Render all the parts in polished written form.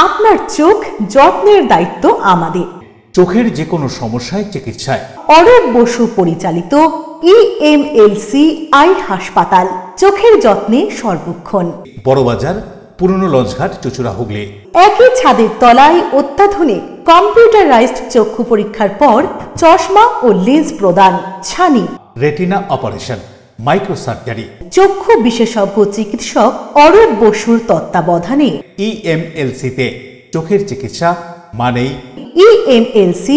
আপনার চোখ যত্নের দায়িত্ব আমাদের। চোখের যে কোনো সমস্যায় চিকিৎসায় অরূপ বসু পরিচালিত EMLC আই হাসপাতাল, চোখের যত্নে সর্বক্ষণ। বড়বাজার, পুরনো লঞ্চঘাট, চুঁচুড়া, হুগলি। একই ছাদের তলায় অত্যাধুনিক কম্পিউটারাইজড চক্ষু পরীক্ষার পর চশমা ও লেন্স প্রদান, ছানি, রেটিনা অপারেশন, মাইক্রোসার্জারি। চক্ষু বিশেষজ্ঞ চিকিৎসক অরূপ বসুর তত্ত্বাবধানে EMLC-তে চোখের চিকিৎসা মানেই EMLC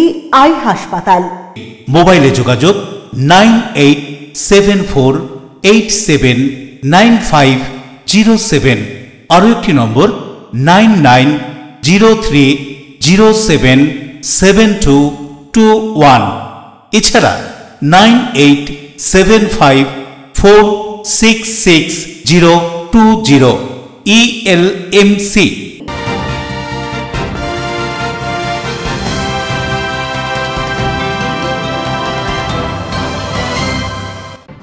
আই হাসপাতাল। মোবাইলে যোগাযোগ 9874879507। আরও একটি নম্বর 9903077221। এছাড়া 9875466020 ELMC।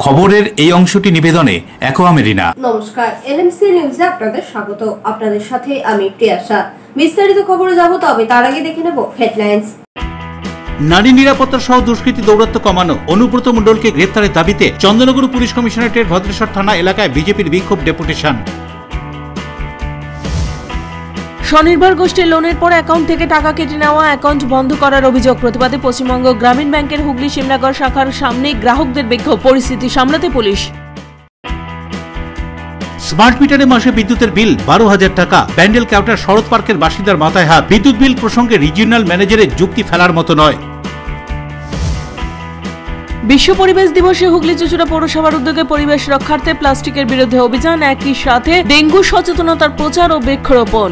খবরের এই অংশটি নিবেদনে অ্যাকোয়া মেরিনা। নমস্কার, এলএমসি নিউজে আপনাদের স্বাগত। আপনাদের সাথে আমি প্রিয়াশা। বিস্তারিত খবরে যাব, তবে তার আগে দেখে নেব হেডলাইন্স। নারী নিরাপত্তা সহ দুষ্কৃতী দৌরাত্ম্য কমানো, অনুব্রত মণ্ডলকে গ্রেপ্তারের দাবিতে চন্দননগর পুলিশ কমিশনারেটের ভদ্রেশ্বর থানা এলাকায় বিজেপির বিক্ষোভ ডেপুটেশন। স্বনির্ভর গোষ্ঠীর লোনের পর অ্যাকাউন্ট থেকে টাকা কেটে নেওয়া, অ্যাকাউন্ট বন্ধ করার অভিযোগ প্রতিবাদে পশ্চিমবঙ্গ গ্রামীণ ব্যাংকের হুগলি সিমলাগড় শাখার সামনে গ্রাহকদের বিক্ষোভ, পরিস্থিতি সামলাতে পুলিশ। স্মার্ট মিটারে মাসে বিদ্যুতের বিল 12,000 টাকা, ব্যান্ডেল ক্যাউটার শরৎ পার্কের বাসিন্দার মাথায় হাত। বিদ্যুৎ বিল প্রসঙ্গে রিজিওনাল ম্যানেজারের যুক্তি ফেলার মতো নয়। বিশ্ব পরিবেশ দিবসে হুগলি চুঁচুড়া পৌরসভার উদ্যোগে পরিবেশ রক্ষার্থে প্লাস্টিকের বিরুদ্ধে অভিযান, একই সাথে ডেঙ্গু সচেতনতার প্রচার ও বৃক্ষরোপণ।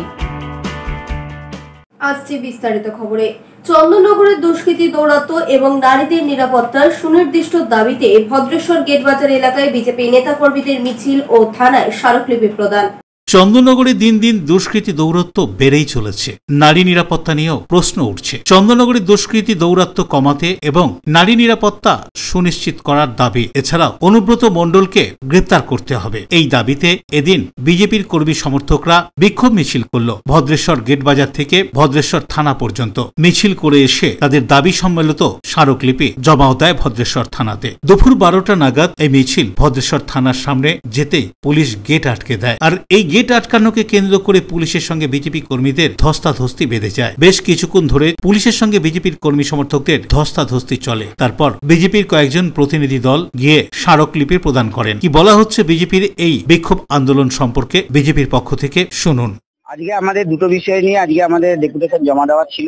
আসছে বিস্তারিত খবরে। চন্দননগরের দুষ্কৃতী দৌরাত্ম্য এবং নারীদের নিরাপত্তার সুনির্দিষ্ট দাবিতে ভদ্রেশ্বর গেটবাজার এলাকায় বিজেপি নেতাকর্মীদের মিছিল ও থানায় স্মারকলিপি প্রদান। চন্দননগরে দিন দিন দুষ্কৃতী দৌরাত্ম্য বেড়েই চলেছে। নারী নিরাপত্তা নিয়েও প্রশ্ন উঠছে। চন্দননগরে দুষ্কৃতী দৌরাত্ম্য কমাতে এবং নারী নিরাপত্তা সুনিশ্চিত করার দাবি, এছাড়াও অনুব্রত মণ্ডলকে গ্রেপ্তার করতে হবে, এই দাবিতে এদিন বিজেপির কর্মী সমর্থকরা বিক্ষোভ মিছিল করল। ভদ্রেশ্বর গেটবাজার থেকে ভদ্রেশ্বর থানা পর্যন্ত মিছিল করে এসে তাদের দাবি সম্বলিত স্মারকলিপি জমাও দেয় ভদ্রেশ্বর থানাতে। দুপুর 12টা নাগাদ এই মিছিল ভদ্রেশ্বর থানার সামনে যেতেই পুলিশ গেট আটকে দেয়। আর এই গেট আটকানোকে কেন্দ্র করে পুলিশের সঙ্গে বিজেপি কর্মীদের ধস্তাধস্তি বেঁধে যায়। বেশ কিছুক্ষণ ধরে পুলিশের সঙ্গে বিজেপির কর্মী সমর্থকদের ধস্তাধস্তি চলে। তারপর বিজেপির কয়েকজন প্রতিনিধি দল গিয়ে স্মারকলিপি প্রদান করেন। কি বলা হচ্ছে বিজেপির এই বিক্ষোভ আন্দোলন সম্পর্কে বিজেপির পক্ষ থেকে শুনুন। আজকে আমাদের দুটো বিষয় নিয়ে আজকে আমাদের ডেপুটেশন জমা দেওয়ার ছিল।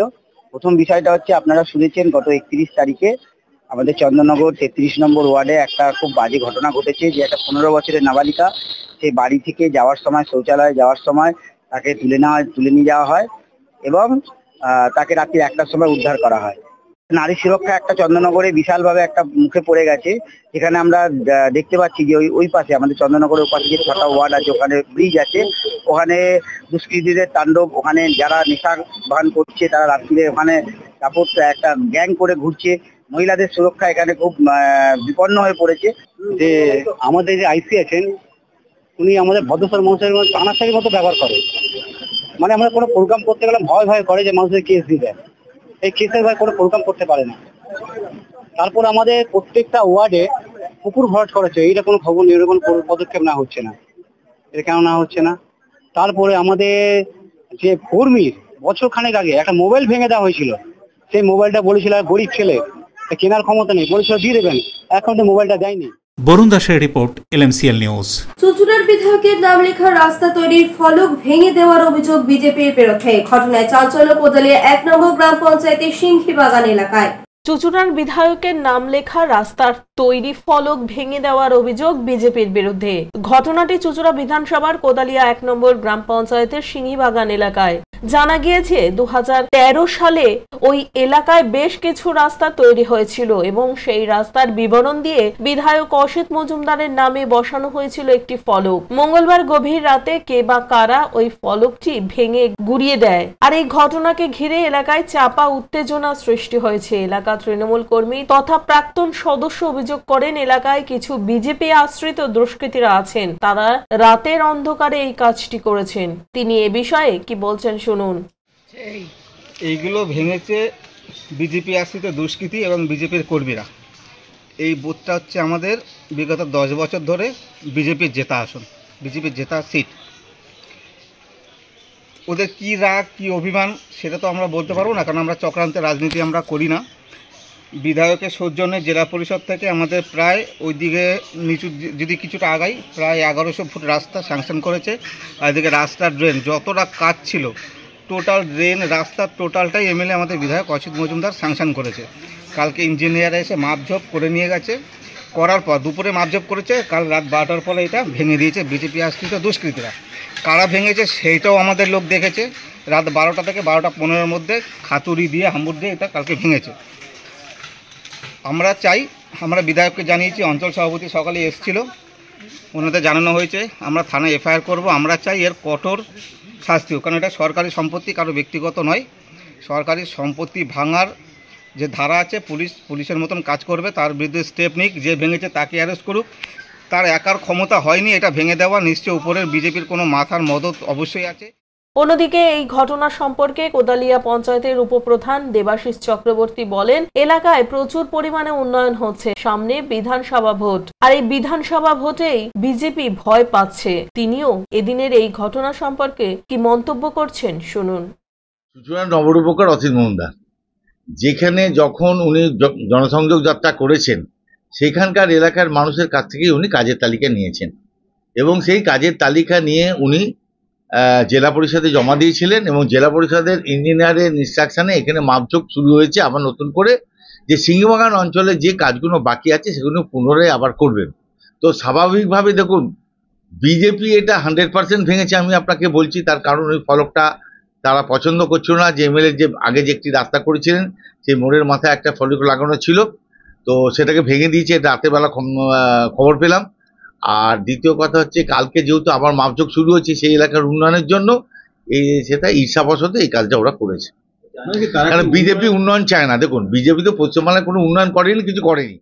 প্রথম বিষয়টা হচ্ছে, আপনারা শুনেছেন গত 31 তারিখে আমাদের চন্দননগর 33 নম্বর ওয়ার্ডে একটা খুব বাজে ঘটনা ঘটেছে, যে একটা 15 বছরের নাবালিকা সে বাড়ি থেকে যাওয়ার সময়, শৌচালয়ে যাওয়ার সময় তাকে তুলে নিয়ে যাওয়া হয় এবং তাকে রাত্রি 1টার সময় উদ্ধার করা হয়। নারী সুরক্ষা একটা চন্দননগরে বিশালভাবে একটা মুখে পড়ে গেছে। যেখানে আমরা দেখতে পাচ্ছি যে ওই পাশে আমাদের চন্দননগরের পাশে যে 6টা ওয়ার্ড আছে, ওখানে ব্রিজ আছে, ওখানে দুষ্কৃতীদের তাণ্ডব। ওখানে যারা নেশা ভান করছে তারা রাত্রিরে ওখানে কাপড় একটা গ্যাং করে ঘুরছে। মহিলাদের সুরক্ষা এখানে খুব বিপন্ন হয়ে পড়েছে। যে আমাদের যে আইসি আছেন, উনি আমাদের ভদ্রেশ্বর মানুষের তানাশারির মতো ব্যবহার করে। মানে আমরা কোনো প্রোগ্রাম করতে গেলে ভয় করে যে মানুষের কেস দিবে, এই কেসের ভয় কোনো প্রোগ্রাম করতে পারে না। তারপর আমাদের প্রত্যেকটা ওয়ার্ডে পুকুর ভরাট করেছে, এইটা কোনো খবর নেই, এরকম পদক্ষেপ না হচ্ছে না। এটা কেন না হচ্ছে না? তারপরে আমাদের যে কর্মীর বছর খানেক আগে একটা মোবাইল ভেঙে দেওয়া হয়েছিল। সেই মোবাইলটা বলেছিল গরিব ছেলে, কেনার ক্ষমতা নেই, বলেছিল দিয়ে দেবেন, এখন তো মোবাইলটা দেয়নি। বরুণ দাসের রিপোর্ট, LMCL নিউজ। চুঁচুড়ার বিধায়কের নাম লেখা রাস্তা তৈরির ফলক ভেঙে দেওয়ার অভিযোগ বিজেপির বিরুদ্ধে। ঘটনায় চাঞ্চল্য কোদালিয়া 1 নম্বর গ্রাম পঞ্চায়েতের সিংহিবাগান এলাকায়। চুঁচুড়ার বিধায়কের নাম লেখা রাস্তার তৈরি ফলক ভেঙে দেওয়ার অভিযোগ বিজেপির বিরুদ্ধে। ঘটনাটি চুঁচুড়া বিধানসভার কোদালিয়া 1 নম্বর গ্রাম পঞ্চায়েতের সিংহিবাগান এলাকায়। জানা গিয়েছে 2013 সালে ওই এলাকায় বেশ কিছু রাস্তা তৈরি হয়েছিল এবং সেই রাস্তার বিবরণ দিয়ে বিধায়ক অসিত মজুমদারের নামে বসানো হয়েছিল একটি ফলক। মঙ্গলবার গভীর রাতে কে বা কারা ওই ফলকটি ভেঙে গুড়িয়ে দেয়। আর এই ঘটনাকে ঘিরে এলাকায় চাপা উত্তেজনা সৃষ্টি হয়েছে। এলাকা তৃণমূল কর্মী তথা প্রাক্তন সদস্য অভিযোগ অভিযোগ করেন এলাকায় কিছু বিজেপি আশ্রিত দুষ্কৃতীরা আছেন, তারা রাতের অন্ধকারে এই কাজটি করেছেন। তিনি এ বিষয়ে কি বলছেন শুনুন। এইগুলো ভেঙেছে বিজেপি আশ্রিত দুষ্কৃতী এবং বিজেপির কর্মীরা। এই বুথটা হচ্ছে আমাদের বিগত 10 বছর ধরে বিজেপির জেতা আসন, বিজেপির জেতা সিট। ওদের কি রাগ কি অভিমান সেটা তো আমরা বলতে পারবো না, কারণ আমরা চক্রান্তের রাজনীতি আমরা করি না। বিধায়কের সৌজন্যে জেলা পরিষদ থেকে আমাদের প্রায় ওইদিকে নিচু যদি কিছুটা আগাই প্রায় 1100 ফুট রাস্তা স্যাংশন করেছে। আর এদিকে রাস্তার ড্রেন যতটা কাজ ছিল টোটাল ড্রেন রাস্তার টোটালটাই এমএলএ আমাদের বিধায়ক অচিত মজুমদার স্যাংশন করেছে। কালকে ইঞ্জিনিয়ার এসে মাপঝোপ করে নিয়ে গেছে, করার পর দুপুরে মাপঝোপ করেছে, কাল রাত 12টার পরে এটা ভেঙে দিয়েছে বিজেপি আশ্রিত দুষ্কৃতীরা। কারা ভেঙেছে সেইটাও আমাদের লোক দেখেছে। রাত 12টা থেকে 12টা 15-এর মধ্যে খাতুরি দিয়ে হাম্বুর দিয়ে এটা কালকে ভেঙেছে। আমরা চাই, আমরা বিধায়ককে জানিয়েছি, অঞ্চল সভাপতি সকালে এসেছিল, ওনাদের জানানো হয়েছে, আমরা থানায় এফআইআর করব। আমরা চাই এর কঠোর শাস্তি হোক, কারণ এটা সরকারি সম্পত্তি, কারো ব্যক্তিগত নয়। সরকারি সম্পত্তি ভাঙার যে ধারা আছে পুলিশের মতন কাজ করবে, তার বিরুদ্ধে স্টেপ নিক। যে ভেঙেছে তাকে অ্যারেস্ট করুক। তার একার ক্ষমতা হয়নি এটা ভেঙে দেওয়া, নিশ্চয় উপরের বিজেপির কোনো মাথার মদত অবশ্যই আছে। অন্যদিকে এই ঘটনা সম্পর্কে কোদালিয়া পঞ্চায়েতের উপপ্রধান দেবাশিস চক্রবর্তী বলেন, এলাকায় প্রচুর পরিমাণে উন্নয়ন হচ্ছে, সামনে বিধানসভা ভোট, আর এই বিধানসভা ভোটেই বিজেপি ভয় পাচ্ছে। তিনিও এদিনের এই ঘটনা সম্পর্কে কি মন্তব্য করছেন শুনুন। নবরূপকার অচিত মজুমদার যেখানে যখন উনি জনসংযোগ যাত্রা করেছেন সেখানকার এলাকার মানুষের কাছ থেকেই উনি কাজের তালিকা নিয়েছেন এবং সেই কাজের তালিকা নিয়ে উনি জেলা পরিষদে জমা দিয়েছিলেন এবং জেলা পরিষদের ইঞ্জিনিয়ারের ইনস্ট্রাকশনে এখানে মাপঝোপ শুরু হয়েছে আবার নতুন করে, যে সিংহবাগান অঞ্চলে যে কাজগুলো বাকি আছে সেগুলো পুনরায় আবার করবেন। তো স্বাভাবিকভাবে দেখুন বিজেপি এটা 100% ভেঙেছে আমি আপনাকে বলছি, তার কারণ ওই ফলকটা তারা পছন্দ করছিল না। যে এমএলএ যে আগে যে একটি রাস্তা করেছিলেন সেই মোড়ের মাথায় একটা ফলক লাগানো ছিল, তো সেটাকে ভেঙে দিয়েছে, এটা রাতের বেলা খবর পেলাম। আর দ্বিতীয় কথা হচ্ছে কালকে যেহেতু আবার মাপঝোপ শুরু হচ্ছে সেই এলাকার উন্নয়নের জন্য, সেটা ঈর্ষাবশত এই কাজটা ওরা করেছে। কারণ বিজেপি উন্নয়ন চায় না। দেখুন বিজেপি তো পশ্চিমবাংলায় কোনো উন্নয়ন করেনি, কিছু করেনি।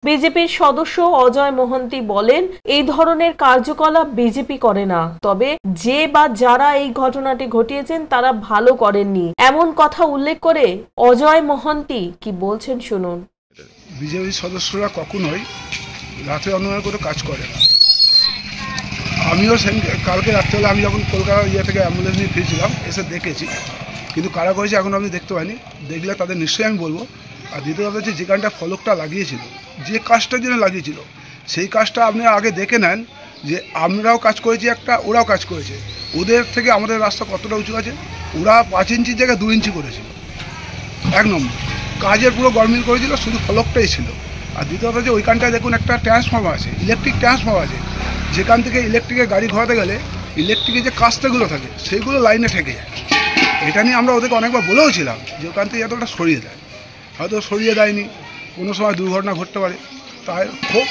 বিজেপির সদস্য অজয় মোহন্তি বলেন, এই ধরনের কার্যকলাপ বিজেপি করে না, তবে যে বা যারা এই ঘটনাটি ঘটিয়েছেন তারা ভালো করেননি, এমন কথা উল্লেখ করে অজয় মোহন্তি কি বলছেন শুনুন। বিজেপি সদস্যরা কখনোই রাতে অন্যায় করে কাজ করে না। আমিও কালকে রাত্রেবেলা আমি যখন কলকাতা থেকে অ্যাম্বুলেন্স নিয়ে ফিরছিলাম এসে দেখেছি, কিন্তু কারা করেছে এখন আমি দেখতে পাইনি, দেখলে তাদের নিশ্চয়ই আমি বলবো। আর দ্বিতীয় কথা হচ্ছে যেখানটা ফলকটা লাগিয়েছিল, যে কাজটার জন্য লাগিয়েছিল সেই কাজটা আপনি আগে দেখে নেন যে আমরাও কাজ করেছি একটা, ওরাও কাজ করেছে। ওদের থেকে আমাদের রাস্তা কতটা উঁচু আছে, ওরা 5 ইঞ্চির জায়গায় 2 ইঞ্চি করেছিল। 1 নম্বর কাজের পুরো গরমিল করেছিল, শুধু ফলকটাই ছিল। আর দ্বিতীয় কথা যে ওইখানটায় দেখুন একটা ট্রান্সফর্মার আছে, ইলেকট্রিক ট্রান্সফর্মার আছে, যেখান থেকে ইলেকট্রিকের গাড়ি ঘোরাতে গেলে ইলেকট্রিকের যে কাস্তেগুলো থাকে সেইগুলো লাইনে ঠেকে যায়। এটা নিয়ে আমরা ওদেরকে অনেকবার বলেওছিলাম যে ওখান থেকে এতটা সরিয়ে দেয়, হয়তো সরিয়ে দেয়নি, কোনো সময় দুর্ঘটনা ঘটতে পারে। তাই খুব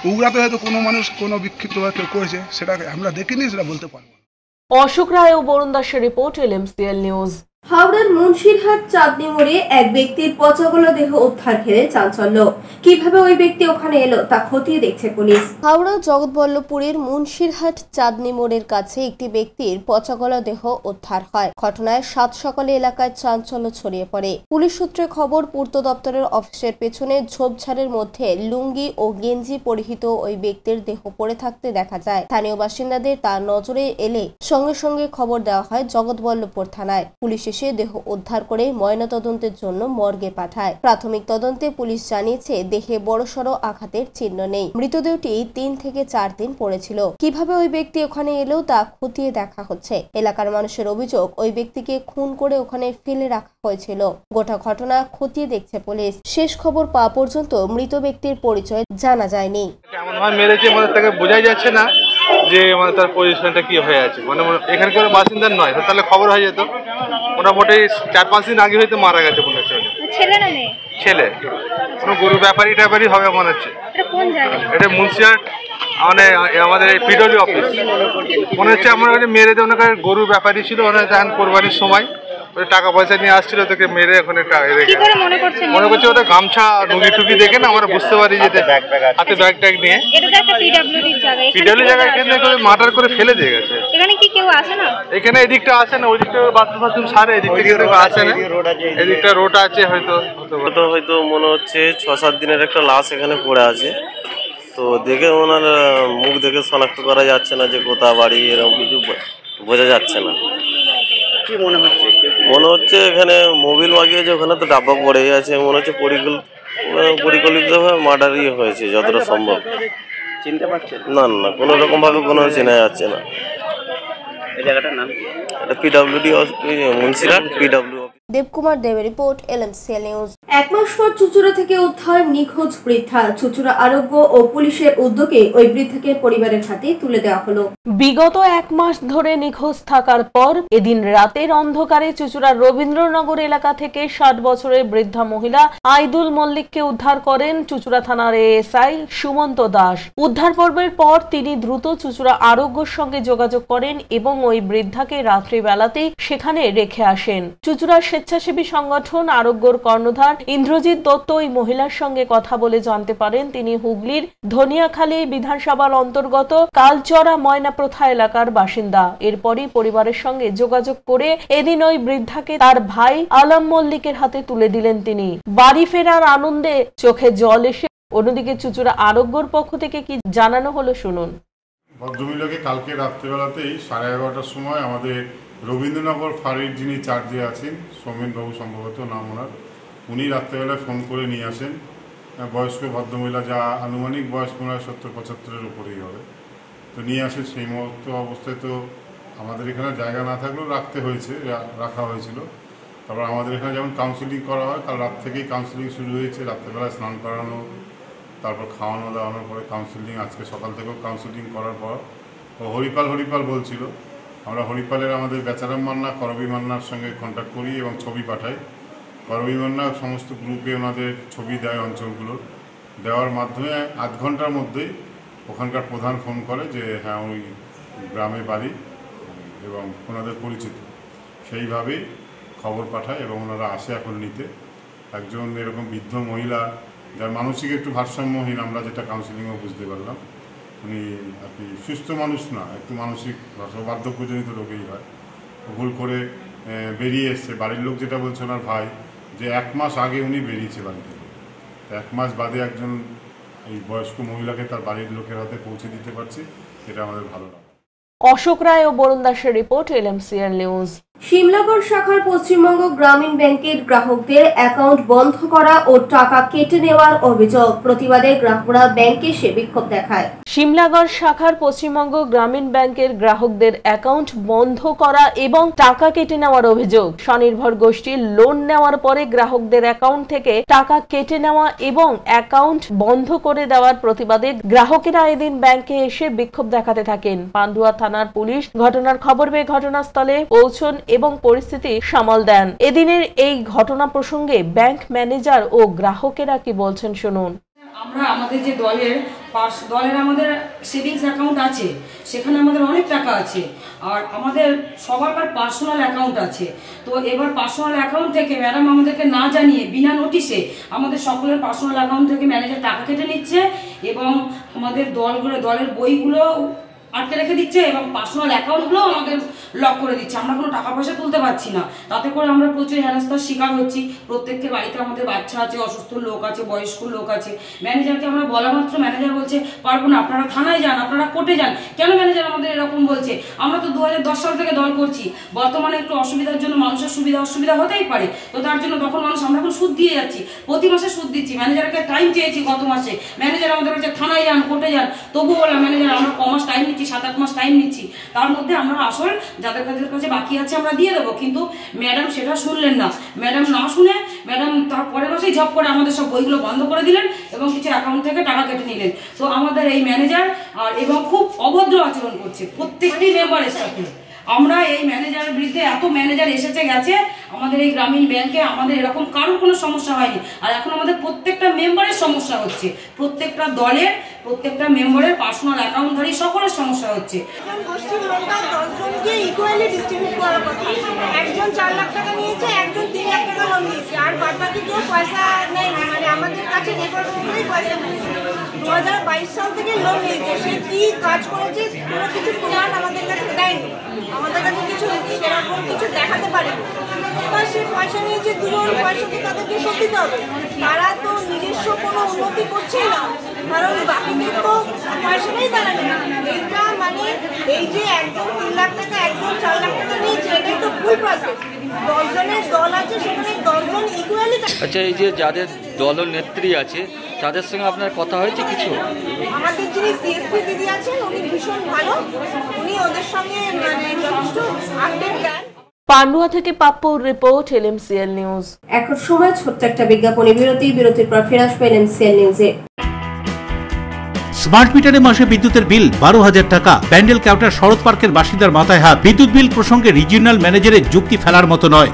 উগড়াতে হয়তো কোনো মানুষ কোনো বিক্ষিপ্তভাবে কেউ করেছে, সেটা আমরা দেখিনি, সেটা বলতে পারবো। অশোক রায় ও বরুণ দাসের রিপোর্ট, LMCL নিউজ। হাওড়ার মুন্সিরহাট চাঁদনি মোড়ে এক ব্যক্তির পচাগলা দেহ উদ্ধার ঘিরে চাঞ্চল্য। কিভাবে ওই ব্যক্তি ওখানে এলো তা খতিয়ে দেখছে পুলিশ। হাওড়া জগৎবল্লভপুরের মুন্সিরহাট চাঁদনি মোড়ের কাছে একটি ব্যক্তির পচাগলা দেহ উদ্ধার হয়। ঘটনায় সাত সকালে এলাকায় চাঞ্চল্য ছড়িয়ে পড়ে। পুলিশ সূত্রে খবর, পূর্ত দপ্তরের অফিসের পেছনে ঝোপঝাড়ের মধ্যে লুঙ্গি ও গেঞ্জি পরিহিত ওই ব্যক্তির দেহ পড়ে থাকতে দেখা যায়। স্থানীয় বাসিন্দাদের তার নজরে এলে সঙ্গে সঙ্গে খবর দেওয়া হয় জগৎবল্লভপুর থানায়। পুলিশ এসে দেহ উদ্ধার করে ময়নাতদন্তের জন্য মর্গে পাঠায়। প্রাথমিক তদন্তে পুলিশ জানিয়েছে দেহে বড়সড় আঘাতের চিহ্ন নেই। মৃতদেহটি 3 থেকে 4 দিন পড়েছিল। কিভাবে ওই ব্যক্তি ওখানে এলো তা খতিয়ে দেখা হচ্ছে। এলাকার মানুষের অভিযোগ, ওই ব্যক্তিকে খুন করে ওখানে ফেলে রাখা হয়েছিল। গোটা ঘটনা খতিয়ে দেখছে পুলিশ। শেষ খবর পাওয়া পর্যন্ত মৃত ব্যক্তির পরিচয় জানা যায়নি। কেমন ভাবে মেরেছে মানে তাকে বোঝাই যাচ্ছে না যে মানে তার পজিশনটা কি হয়ে আছে, মানে এখানকার বাসিন্দার নয়, তাহলে খবর হয়ে যেত। মোটামুটি 4-5 দিন আগে হয়তো মারা গেছে মনে হচ্ছে। ছেলে না মেয়ে? ছেলে। কোনো গরু ব্যাপারী হবে মনে হচ্ছে। এটা মুন্সিরহাট মানে আমাদের পিডব্লিউ অফিস মনে হচ্ছে। আমার মেরে ওনাকে গরু ব্যাপারী ছিল, ওনার তখন কোরবানির সময় ওই টাকা পয়সা নিয়ে আসছিল, তোকে মেরে ওখানে মনে করছে ওটা গামছা নুগি টুকি দেখে না আমরা বুঝতে পারি যে হাতে ব্যাগ ট্যাগ নিয়ে পিডব্লিউ জায়গায় মার্ডার করে ফেলে দিয়ে গেছে। এখানে এদিকটা আসে না, ওই দিকটা বাথরুম ফাথরুম সারে, এদিক থেকে আসে না, এদিকটা রোড আছে হয়তো মনে হচ্ছে 6-7 দিনের একটা লাশ এখানে পড়ে আছে। তো দেখে ওনার মুখ দেখে শনাক্ত করা যাচ্ছে না যে কোথা বাড়ি, এরকম কিছু বোঝা যাচ্ছে না। কি মনে হচ্ছে এখানে মোবিল লাগিয়েছে, ওখানে তো ডাব্বা পড়ে আছে, মনে হচ্ছে পরিকল্পিতভাবে মার্ডারই হয়েছে যতটা সম্ভব। চিনতে পারছেন? না, কোনো রকম ভাবে কোনো চেনা যাচ্ছে না। এই জায়গাটার নাম এটা পিডব্লিউডি মুন্সিরহাট পিডব্লিউ। দেবকুমার দেবের রিপোর্ট, LMCL নিউজ। 1 মাস পর চুচুড়া থেকে উদ্ধার নিখোঁজ বৃদ্ধা। চুচুড়া আরোগ্য ও পুলিশের উদ্যোগে ওই বৃদ্ধাকে পরিবারের হাতে তুলে দেওয়া হলো। বিগত 1 মাস ধরে নিখোঁজ থাকার পর এদিন রাতের অন্ধকারে চুচুড়ার রবীন্দ্রনগর এলাকা থেকে 60 বছরের বৃদ্ধা মহিলা আইদুল মল্লিককে উদ্ধার করেন চুচুড়া থানার ASI সুমন্ত দাস। উদ্ধার পর্বের পর তিনি দ্রুত চুচুড়া আরোগ্যর সঙ্গে যোগাযোগ করেন এবং ওই বৃদ্ধাকে রাত্রিবেলাতেই সেখানে রেখে আসেন। চুচুড়া স্বেচ্ছাসেবী সংগঠন আরোগ্যর কর্ণধার ইন্দ্রজিৎ দত্ত ওই মহিলার সঙ্গে কথা বলে জানতে পারেন তিনি হুগলির ধনিয়াখালী বিধানসভার অন্তর্গত কালচরা ময়না প্রথা এলাকার বাসিন্দা। এরপরই পরিবারের সঙ্গে যোগাযোগ করে এদিন ওই বৃদ্ধাকে তার ভাই আলম মল্লিকের হাতে তুলে দিলেন তিনি। বাড়ি ফেরার আনন্দে চোখে জল এসে অন্যদিকে চুচুড়া আরোগ্যর পক্ষ থেকে কি জানানো হলো শুনুন। ভদ্রমহিলাকে কালকে রাত্রেবেলাতেই 11:30টার সময় আমাদের রবীন্দ্রনগর ফাঁড়ির যিনি চার্জে আছেন, সৌমেনবাবু সম্ভবত নাম ওনার, উনি রাত্রেবেলায় ফোন করে নিয়ে আসেন। বয়স্ক ভদ্রমহিলা, যা আনুমানিক বয়স মনে হয় 70-75-এর উপরেই হবে। তো নিয়ে আসেন। সেই মুহূর্ত অবস্থায় তো আমাদের এখানে জায়গা না থাকলেও রাখা হয়েছিল। তারপর আমাদের এখানে যেমন কাউন্সিলিং করা হয়, কাল রাত থেকেই কাউন্সিলিং শুরু হয়েছে। রাত্রেবেলায় স্নান করানো, তারপর খাওয়ানো দাওয়ানোর পরে কাউন্সিলিং, আজকে সকাল থেকেও কাউন্সিলিং করার পর ও হরিপাল বলছিল। আমরা হরিপালের আমাদের বেচারাম মান্না, করবী মান্নার সঙ্গে কন্ট্যাক্ট করি এবং ছবি পাঠাই। করবী মান্না সমস্ত গ্রুপে ওনাদের ছবি দেয় অঞ্চলগুলোর, দেওয়ার মাধ্যমে 8 ঘন্টার মধ্যেই ওখানকার প্রধান ফোন করে যে হ্যাঁ ওই গ্রামে বাড়ি এবং ওনাদের পরিচিত। সেইভাবেই খবর পাঠায় এবং ওনারা আসে এখন নিতে। একজন এরকম বৃদ্ধ মহিলা, যার মানসিক একটু ভারসাম্যহীন, আমরা যেটা কাউন্সিলিংও বুঝতে পারলাম, উনি আর কি সুস্থ মানুষ না, একটু মানসিক বার্ধক্যজনিত রোগেই হয়। ভুল করে বেরিয়ে এসছে। বাড়ির লোক যেটা বলছে ওনার ভাই, যে 1 মাস আগে উনি বেরিয়েছে বাড়ি থেকে। 1 মাস বাদে একজন এই বয়স্ক মহিলাকে তার বাড়ির লোকের হাতে পৌঁছে দিতে পারছি, এটা আমাদের ভালো লাগে। অশোক রায় ও বরুণ দাসের রিপোর্ট, LMCL নিউজ। শিমলাগড় শাখার পশ্চিমবঙ্গ গ্রামীণ ব্যাংকের গ্রাহকদের অ্যাকাউন্ট বন্ধ করা ও টাকা কেটে নেওয়ার অভিযোগ। প্রতিবাদে গ্রাহকরা ব্যাংকে এসে বিক্ষোভ দেখায়। শিমলাগড় শাখার পশ্চিমবঙ্গ গ্রামীণ ব্যাংকের গ্রাহকদের অ্যাকাউন্ট বন্ধ করা এবং টাকা কেটে নেওয়ার অভিযোগ। স্বনির্ভর গোষ্ঠীর লোন নেওয়ার পরে গ্রাহকদের অ্যাকাউন্ট থেকে টাকা কেটে নেওয়া এবং অ্যাকাউন্ট বন্ধ করে দেওয়ার প্রতিবাদে গ্রাহকেরা এদিন ব্যাংকে এসে বিক্ষোভ দেখাতে থাকেন। পান্ডুয়া থানার পুলিশ ঘটনার খবর পেয়ে ঘটনাস্থলে পৌঁছন এবং পরিস্থিতি সামাল দেন। এদিনের এই ঘটনা প্রসঙ্গে ব্যাংক ম্যানেজার ও গ্রাহকেরা কি বলছেন শুনুন। আমরা আমাদের যে দলের আমাদের সেভিংস অ্যাকাউন্ট আছে, সেখানে আমাদের অনেক টাকা আছে, আর আমাদের সবার পার্সোনাল অ্যাকাউন্ট আছে। তো এবার পার্সোনাল অ্যাকাউন্ট থেকে ম্যাডাম আমাদেরকে না জানিয়ে বিনা নোটিশে আমাদের সকলের পার্সোনাল অ্যাকাউন্ট থেকে ম্যানেজার টাকা কেটে নিচ্ছে এবং আমাদের দলের বইগুলো আটকে রেখে দিচ্ছে এবং পার্সোনাল অ্যাকাউন্টগুলো আমাদের লক করে দিচ্ছে। আমরা কোনো টাকা পয়সা তুলতে পারছি না। তাতে করে আমরা প্রচুর হেনস্থার শিকার হচ্ছি। প্রত্যেককে বাড়িতে আমাদের বাচ্চা আছে, অসুস্থ লোক আছে, বয়স্ক লোক আছে। ম্যানেজারকে আমরা বলা মাত্র ম্যানেজার বলছে পারবো না, আপনারা থানায় যান, আপনারা কোর্টে যান। কেন ম্যানেজার আমাদের এরকম বলছে? আমরা তো 2010 সাল থেকে দল করছি। বর্তমানে একটু অসুবিধার জন্য মানুষের অসুবিধা হতেই পারে, তো তার জন্য তখন আমরা এখন সুদ দিয়ে যাচ্ছি, প্রতি মাসে সুদ দিচ্ছি। ম্যানেজারকে টাইম চেয়েছি গত মাসে, ম্যানেজার আমাদের বলছে থানায় যান, কোর্টে যান। তবু বললাম ম্যানেজার আমরা কমাস টাইম নিচ্ছি, 7-8 মাস টাইম নিচ্ছি, তার মধ্যে আমরা আসল যাদের কাছে বাকি আছে আমরা দিয়ে দেবো। কিন্তু ম্যাডাম সেটা শুনলেন না। ম্যাডাম না শুনে ম্যাডাম তার পরের মাসেই ঝপ করে আমাদের সব বইগুলো বন্ধ করে দিলেন এবং কিছু অ্যাকাউন্ট থেকে টাকা কেটে নিলেন। তো আমাদের এই ম্যানেজার এবং খুব অভদ্র আচরণ করছে প্রত্যেকটি মেম্বারের সাথে। আমরা এই ম্যানেজারের বিরুদ্ধে, এত ম্যানেজার এসেছে গেছে, আমাদের এই গ্রামীণ ব্যাংকে আমাদের এরকম কারোর কোনো সমস্যা হয়নি। আর এখন আমাদের প্রত্যেকটা মেম্বারের সমস্যা হচ্ছে, প্রত্যেকটা দলের প্রত্যেকটা মেম্বারের পার্সোনাল অ্যাকাউন্ট ধরে সকলের সমস্যা হচ্ছে। গোষ্ঠীর লোকটা 10 জনকে ইকুয়ালি ডিস্ট্রিবিউট করার কথা। একজন 4 লাখ টাকা নিয়েছে, একজন 3 লাখ টাকা লোন নিয়েছে, আর বাদবাকি কেউ পয়সা নেয়নি, মানে আমাদের কাছে রেকর্ড অনুযায়ী পয়সা নেই। 2022 সাল থেকে লোন নিয়েছে, সে কি কাজ করেছে কোনো কিছু প্রমাণ আমাদের কাছে দেয়নি, আমাদের কাছে কিছু সেরকম কিছু দেখাতে পারেনি। এবার সে পয়সা নিয়েছে, দুজন পয়সা তো তাদেরকে শোধ দিতে হবে। তারা তো নিজস্ব কোনো উন্নতি করছেই না, কারণ বাকিদের তো পয়সাটাই তারা নেয়। এইটা মানে এই যে একজন 3 লাখ টাকা, একজন 4 লাখ টাকা নিয়েছে, এটাই তো ফুল প্রসেস। 10 জনের দল আছে, সেখানে 10 জন ইকুয়ালি। আচ্ছা, এই যে যাদের দলনেত্রী আছে তাদের সঙ্গে আপনার কথা হয়েছে কিছু? আমাদের যিনি সিএসপি দিদি আছেন উনি ভীষণ ভালো, উনি ওদের সঙ্গে মানে যথেষ্ট আপডেট দেন। পান্ডুয়া থেকে পাপ্পুর রিপোর্ট, এলএমসিএল নিউজ। এখন সময় ছোট্ট একটা বিজ্ঞাপনী বিরতি, বিরতির পর ফিরে আসবে এলএমসিএল নিউজে। স্মার্ট মিটারে মাসে বিদ্যুতের বিল 12,000 টাকা। ব্যান্ডেল ক্যাউটার শরৎ পার্কের বাসিন্দার মাথায় হাত। বিদ্যুৎ বিল প্রসঙ্গে রিজিওনাল ম্যানেজারের যুক্তি ফেলার মতো নয়।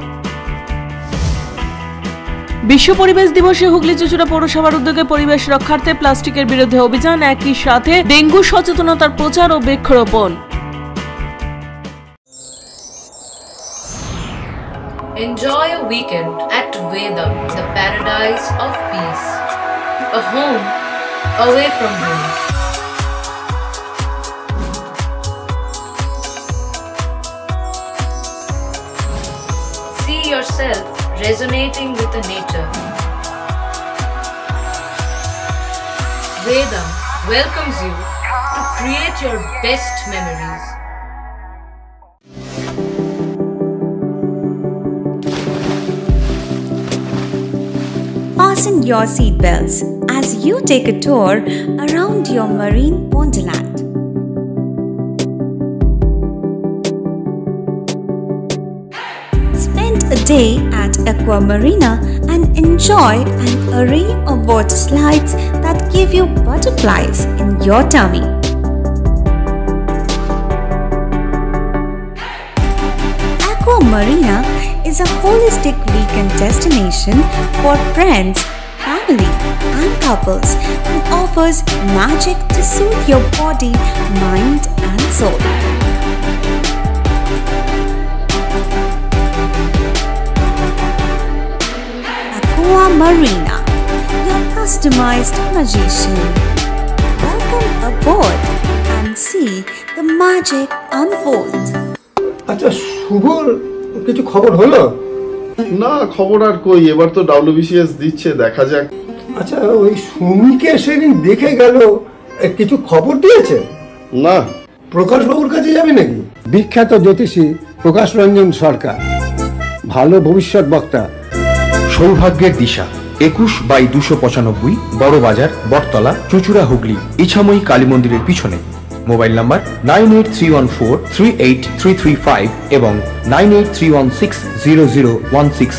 বিশ্ব পরিবেশ দিবসে হুগলি চুঁচুড়া পৌরসভার উদ্যোগে পরিবেশ রক্ষার্থে প্লাস্টিকের বিরুদ্ধে অভিযান, একই সাথে ডেঙ্গু সচেতনতার প্রচার ও বৃক্ষরোপণ। Enjoy a weekend at Vedam, the paradise of peace. A home away from home. See yourself resonating with the nature. Vedam welcomes you to create your best memories. Fasten your seatbelts as you take a tour around your marine wonderland. Spend a day at Aqua Marina and enjoy an array of water slides that give you butterflies in your tummy. Aqua Marina is a holistic weekend destination for friends, family and couples and offers magic to soothe your body, mind and soul. Aqua Marina, your customized magician. Welcome aboard and see the magic unfold. আচ্ছা, শুভর কিছু খবর হলো? না, খবর আর কই, এবার তো WBCS দিচ্ছে, দেখা যাক। আচ্ছা, ওই সুমিকে সেদিন দেখে গেল, কিছু খবর দিয়েছে? না। প্রকাশ বাবুর কাছে যাবে নাকি? বিখ্যাত জ্যোতিষী প্রকাশ রঞ্জন সরকার, ভালো ভবিষ্যৎ বক্তা। সৌভাগ্যের দিশা, 21/295 বড় বাজার, বটতলা, চুঁচুড়া, হুগলি, ইছাময়ী কালী মন্দিরের পিছনে। মোবাইল নাম্বার 9831438335 এবং 9831600016।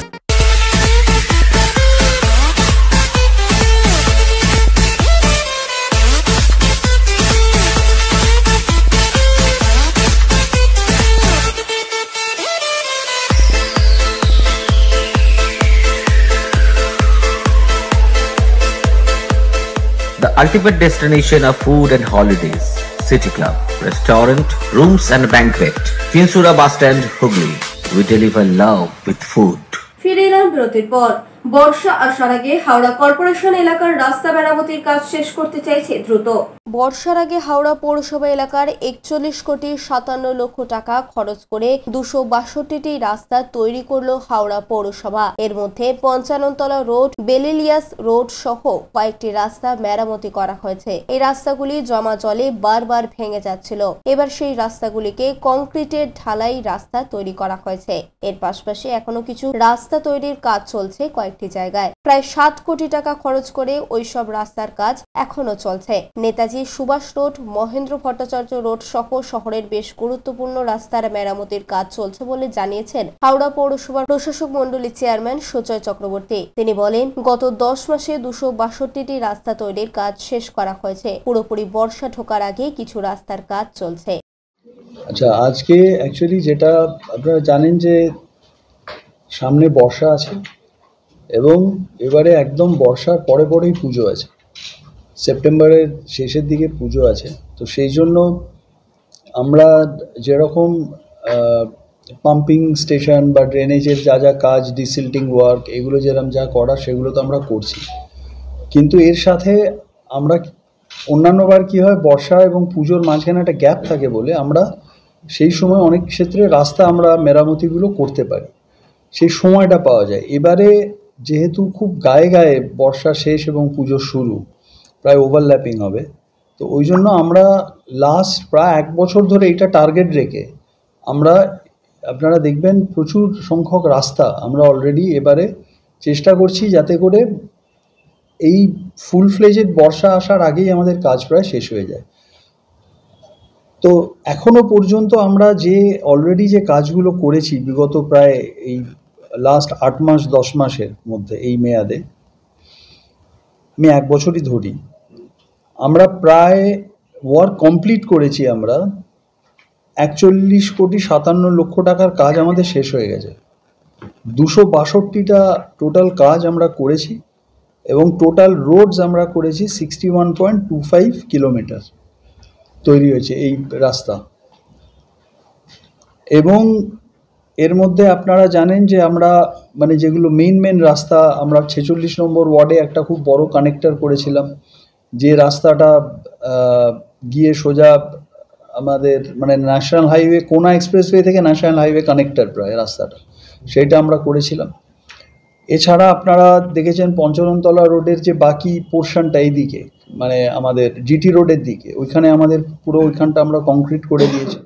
The ultimate destination of food and holidays. City Club, restaurant, rooms and banquet. Finsura Bus Stand, Hugli. We deliver love with food. ফিরে এলাম বিরতির পর। বর্ষা আসার আগে হাওড়া কর্পোরেশন এলাকার রাস্তা মেরামতির কাজ শেষ করতে চাইছে দ্রুত। বর্ষার আগে হাওড়া পৌরসভা এলাকার 41,57,00,000 টাকা খরচ করে 262টি রাস্তা তৈরি করল হাওড়া পৌরসভা। এর মধ্যে 55তলা রোড, বেলিলিয়াস রোড সহ কয়েকটি রাস্তা মেরামতি করা হয়েছে। এই রাস্তাগুলি জমা জলে বারবার ভেঙে যাচ্ছিল। এবার সেই রাস্তাগুলিকে কংক্রিটের ঢালাই রাস্তা তৈরি করা হয়েছে। এর পাশাপাশি এখনো কিছু রাস্তা তৈরির কাজ চলছে কয়েকটি জায়গায়। প্রায় 7 কোটি টাকা খরচ করে ওইসব রাস্তার কাজ এখনো চলছে। নেতাজি সুভাষ রোড, মহেন্দ্র ভট্টাচার্য রোড সহ শহরের বেশ গুরুত্বপূর্ণ রাস্তার মেরামতির কাজ চলছে বলে জানিয়েছেন হাওড়া পৌরসভার প্রশাসক মণ্ডলীর চেয়ারম্যান সুজয় চক্রবর্তী। তিনি বলেন, গত 10 মাসে 262টি রাস্তা তৈরির কাজ শেষ করা হয়েছে। পুরোপুরি বর্ষা ঢোকার আগে কিছু রাস্তার কাজ চলছে। আচ্ছা, আজকে অ্যাকচুয়ালি যেটা আপনারা জানেন যে সামনে বর্ষা আছে এবং এবারে একদম বর্ষার পরে পরেই পুজো আছে, সেপ্টেম্বরের শেষের দিকে পুজো আছে। তো সেই জন্য আমরা যেরকম পাম্পিং স্টেশন বা ড্রেনেজের যা যা কাজ, ডিসিল্টিং ওয়ার্ক, এগুলো যেরকম যা করার সেগুলো তো আমরা করছি, কিন্তু এর সাথে আমরা অন্যান্যবার কী হয়, বর্ষা এবং পুজোর মাঝখানে একটা গ্যাপ থাকে বলে আমরা সেই সময় অনেক ক্ষেত্রে রাস্তা আমরা মেরামতিগুলো করতে পারি, সেই সময়টা পাওয়া যায়। এবারে যেহেতু খুব গায়ে গায়ে বর্ষা শেষ এবং পুজো শুরু, প্রায় ওভারল্যাপিং হবে, তো ওই জন্য আমরা লাস্ট প্রায় 1 বছর ধরে এটা টার্গেট রেখে আমরা, আপনারা দেখবেন প্রচুর সংখ্যক রাস্তা আমরা অলরেডি এবারে চেষ্টা করছি যাতে করে এই ফুল ফ্লেজেড বর্ষা আসার আগেই আমাদের কাজ প্রায় শেষ হয়ে যায়। তো এখনো পর্যন্ত আমরা যে অলরেডি যে কাজগুলো করেছি বিগত প্রায় এই লাস্ট 8 মাস 10 মাসের মধ্যে, এই মেয়াদে আমি 1 বছরই ধরি, আমরা প্রায় ওয়ার্ক কমপ্লিট করেছি। আমরা 41,57,00,000 টাকার কাজ আমাদের শেষ হয়ে গেছে। 262টা টোটাল কাজ আমরা করেছি এবং টোটাল রোডস আমরা করেছি 61.25 কিলোমিটার তৈরি হয়েছে এই রাস্তা। এবং এর মধ্যে আপনারা জানেন যে আমরা মানে যেগুলো মেন রাস্তা, আমরা 46 নম্বর ওয়ার্ডে একটা খুব বড় কানেক্টর করেছিলাম, যে রাস্তাটা গিয়ে সোজা আমাদের মানে ন্যাশনাল হাইওয়ে, কোনা এক্সপ্রেসওয়ে থেকে ন্যাশনাল হাইওয়ে কানেক্টর প্রায় রাস্তাটা, সেটা আমরা করেছিলাম। এছাড়া আপনারা দেখেছেন পঞ্চরণতলা রোডের যে বাকি পোর্শনটা এইদিকে, মানে আমাদের জিটি রোডের দিকে, ওইখানে আমাদের পুরো ওইখানটা আমরা কংক্রিট করে দিয়েছি।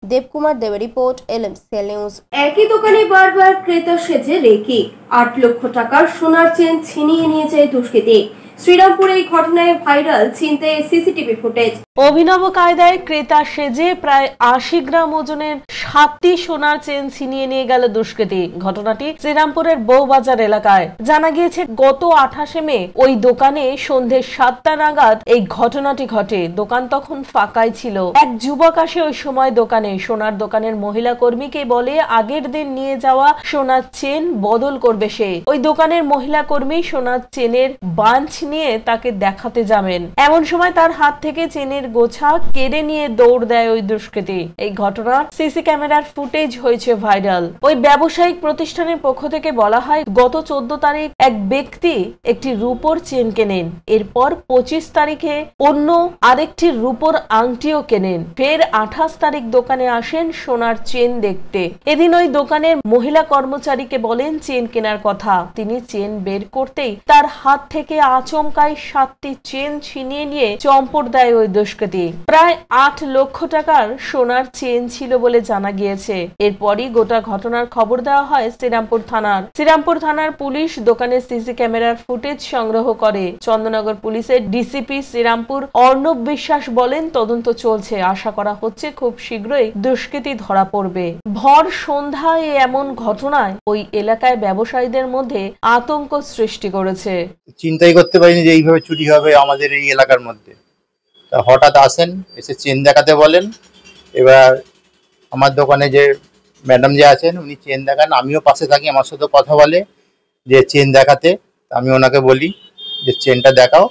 দেবকুমার দেবের রিপোর্ট, LMCL নিউজ। একই দোকানে বারবার ক্রেতা সেজে রেকি 8 লক্ষ টাকার সোনার চেন ছিনিয়ে নিয়ে যায় দুষ্কৃতী। শ্রীরামপুরে এই ঘটনায় ভাইরাল ছিনতাই সিসিটিভি ফুটেজ। অভিনব কায়দায় ক্রেতা সেজে প্রায় 80 গ্রাম ওজনের 7টি সোনার চেন ছিনিয়ে নিয়ে গেল দুষ্কৃতী। ঘটনাটি শ্রীরামপুরের বউবাজার এলাকায়। জানা গিয়েছে গত 28 মে ওই দোকানে সন্ধ্যে 7টা নাগাদ এই ঘটনাটি ঘটে। দোকান তখন ফাঁকাই ছিল। এক যুবক আসে ওই সময় দোকানে। সোনার দোকানের মহিলা কর্মীকে বলে আগের দিন নিয়ে যাওয়া সোনার চেন বদল করবে সে। ওই দোকানের মহিলা কর্মী সোনার চেনের বাঞ্চ নিয়ে তাকে দেখাতে যাবেন, এমন সময় তার হাত থেকে চেনের গোছা কেড়ে নিয়ে দৌড় দেয় ওই দুষ্কৃতী। এই ঘটনার সিসি ক্যামেরার ফুটেজ হয়েছে ভাইরাল। ওই ব্যবসায়িক প্রতিষ্ঠানের পক্ষ থেকে বলা হয়, গত 14 তারিখ এক ব্যক্তি একটি রূপোর চেন কেনেন, এরপর 25 তারিখে অন্য আরেকটি রূপোর আংটিও কেনেন, ফের 28 তারিখ দোকানে আসেন সোনার চেন দেখতে। এদিন ওই দোকানের মহিলা কর্মচারীকে বলেন চেন কেনার কথা। তিনি চেন বের করতেই তার হাত থেকে আচমকাই 7টি চেন ছিনিয়ে নিয়ে চম্পট দেয় ওই দুষ্কৃতী। প্রায় 8 লক্ষ টাকার সোনার চেন ছিল বলে জানা গিয়েছে। এরপরই গোটা ঘটনার খবর দেওয়া হয় শ্রীরামপুর থানার। শ্রীরামপুর থানার পুলিশ দোকানের সিসি ক্যামেরার ফুটেজ সংগ্রহ করে। চন্দননগর পুলিশের ডিসিপি শ্রীরামপুর অর্ণব বিশ্বাস বলেন, তদন্ত চলছে, আশা করা হচ্ছে খুব শীঘ্রই দুষ্কৃতী ধরা পড়বে। ভর সন্ধ্যায় এমন ঘটনায় ওই এলাকায় ব্যবসায়ীদের মধ্যে আতঙ্ক সৃষ্টি করেছে। চিন্তাই করতে পারিনি যে এইভাবে চুরি হবে আমাদের এই এলাকার মধ্যে। তা হঠাৎ আসেন, এসে চেন দেখাতে বলেন। এবার আমার দোকানে যে ম্যাডাম যে আছেন উনি চেন দেখান, আমিও পাশে থাকি, আমার সাথে কথা বলে যে চেন দেখাতে। আমি ওনাকে বলি যে চেনটা দেখাও।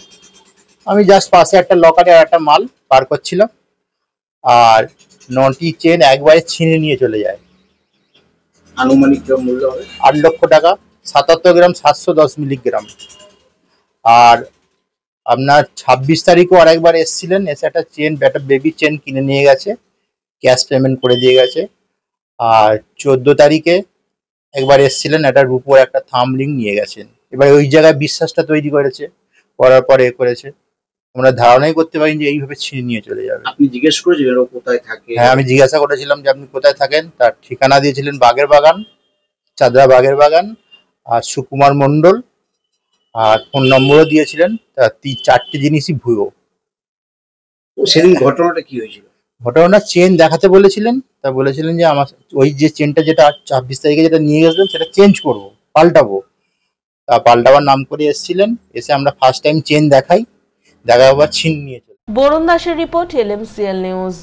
আমি জাস্ট পাশে একটা লকারে আর একটা মাল পার করছিলাম, আর 9টি চেন একবারে ছিনে নিয়ে চলে যায়। আনুমানিক মূল্য হবে 8 লক্ষ টাকা, 77 গ্রাম 710 মিলিগ্রাম। আর আপনার 26 তারিখও আরেকবার এসেছিলেন, এসে একটা চেন, একটা বেবি চেন কিনে নিয়ে গেছে, ক্যাশ পেমেন্ট করে দিয়ে গেছে। আর 14 তারিখে একবার এসেছিলেন, একটা রূপোর একটা থাম্বলিং নিয়ে গেছেন। এবার ওই জায়গায় বিশ্বাসটা তৈরি করেছে, করার পরে করেছে। আমরা ধারণাই করতে পারি যে এইভাবে ছিনিয়ে নিয়ে চলে যাবে। আপনি জিজ্ঞেস করেছিলেন ও কোথায় থাকে? হ্যাঁ, আমি জিজ্ঞাসা করেছিলাম যে আপনি কোথায় থাকেন। তার ঠিকানা দিয়েছিলেন বাগের বাগান, চাঁদরা বাগের বাগান, আর সুকুমার মণ্ডল, আর ফোন নম্বরও দিয়েছিলেন। তা 4টি জিনিসই ভুয়ো। সেদিন ঘটনাটা কি হয়েছিল? ঘটনাটা চেন দেখাতে বলেছিলেন, তা বলেছিলেন যে আমার ওই যে চেনটা যেটা 26 তারিখে যেটা নিয়ে গেছিলেন সেটা চেঞ্জ করবো, পাল্টাবো। তা পাল্টাবার নাম করে এসেছিলেন, এসে আমরা ফার্স্ট টাইম চেন দেখাই, দেখাবার ছিন নিয়ে চলে। বরুণ দাসের রিপোর্ট, LMCL নিউজ।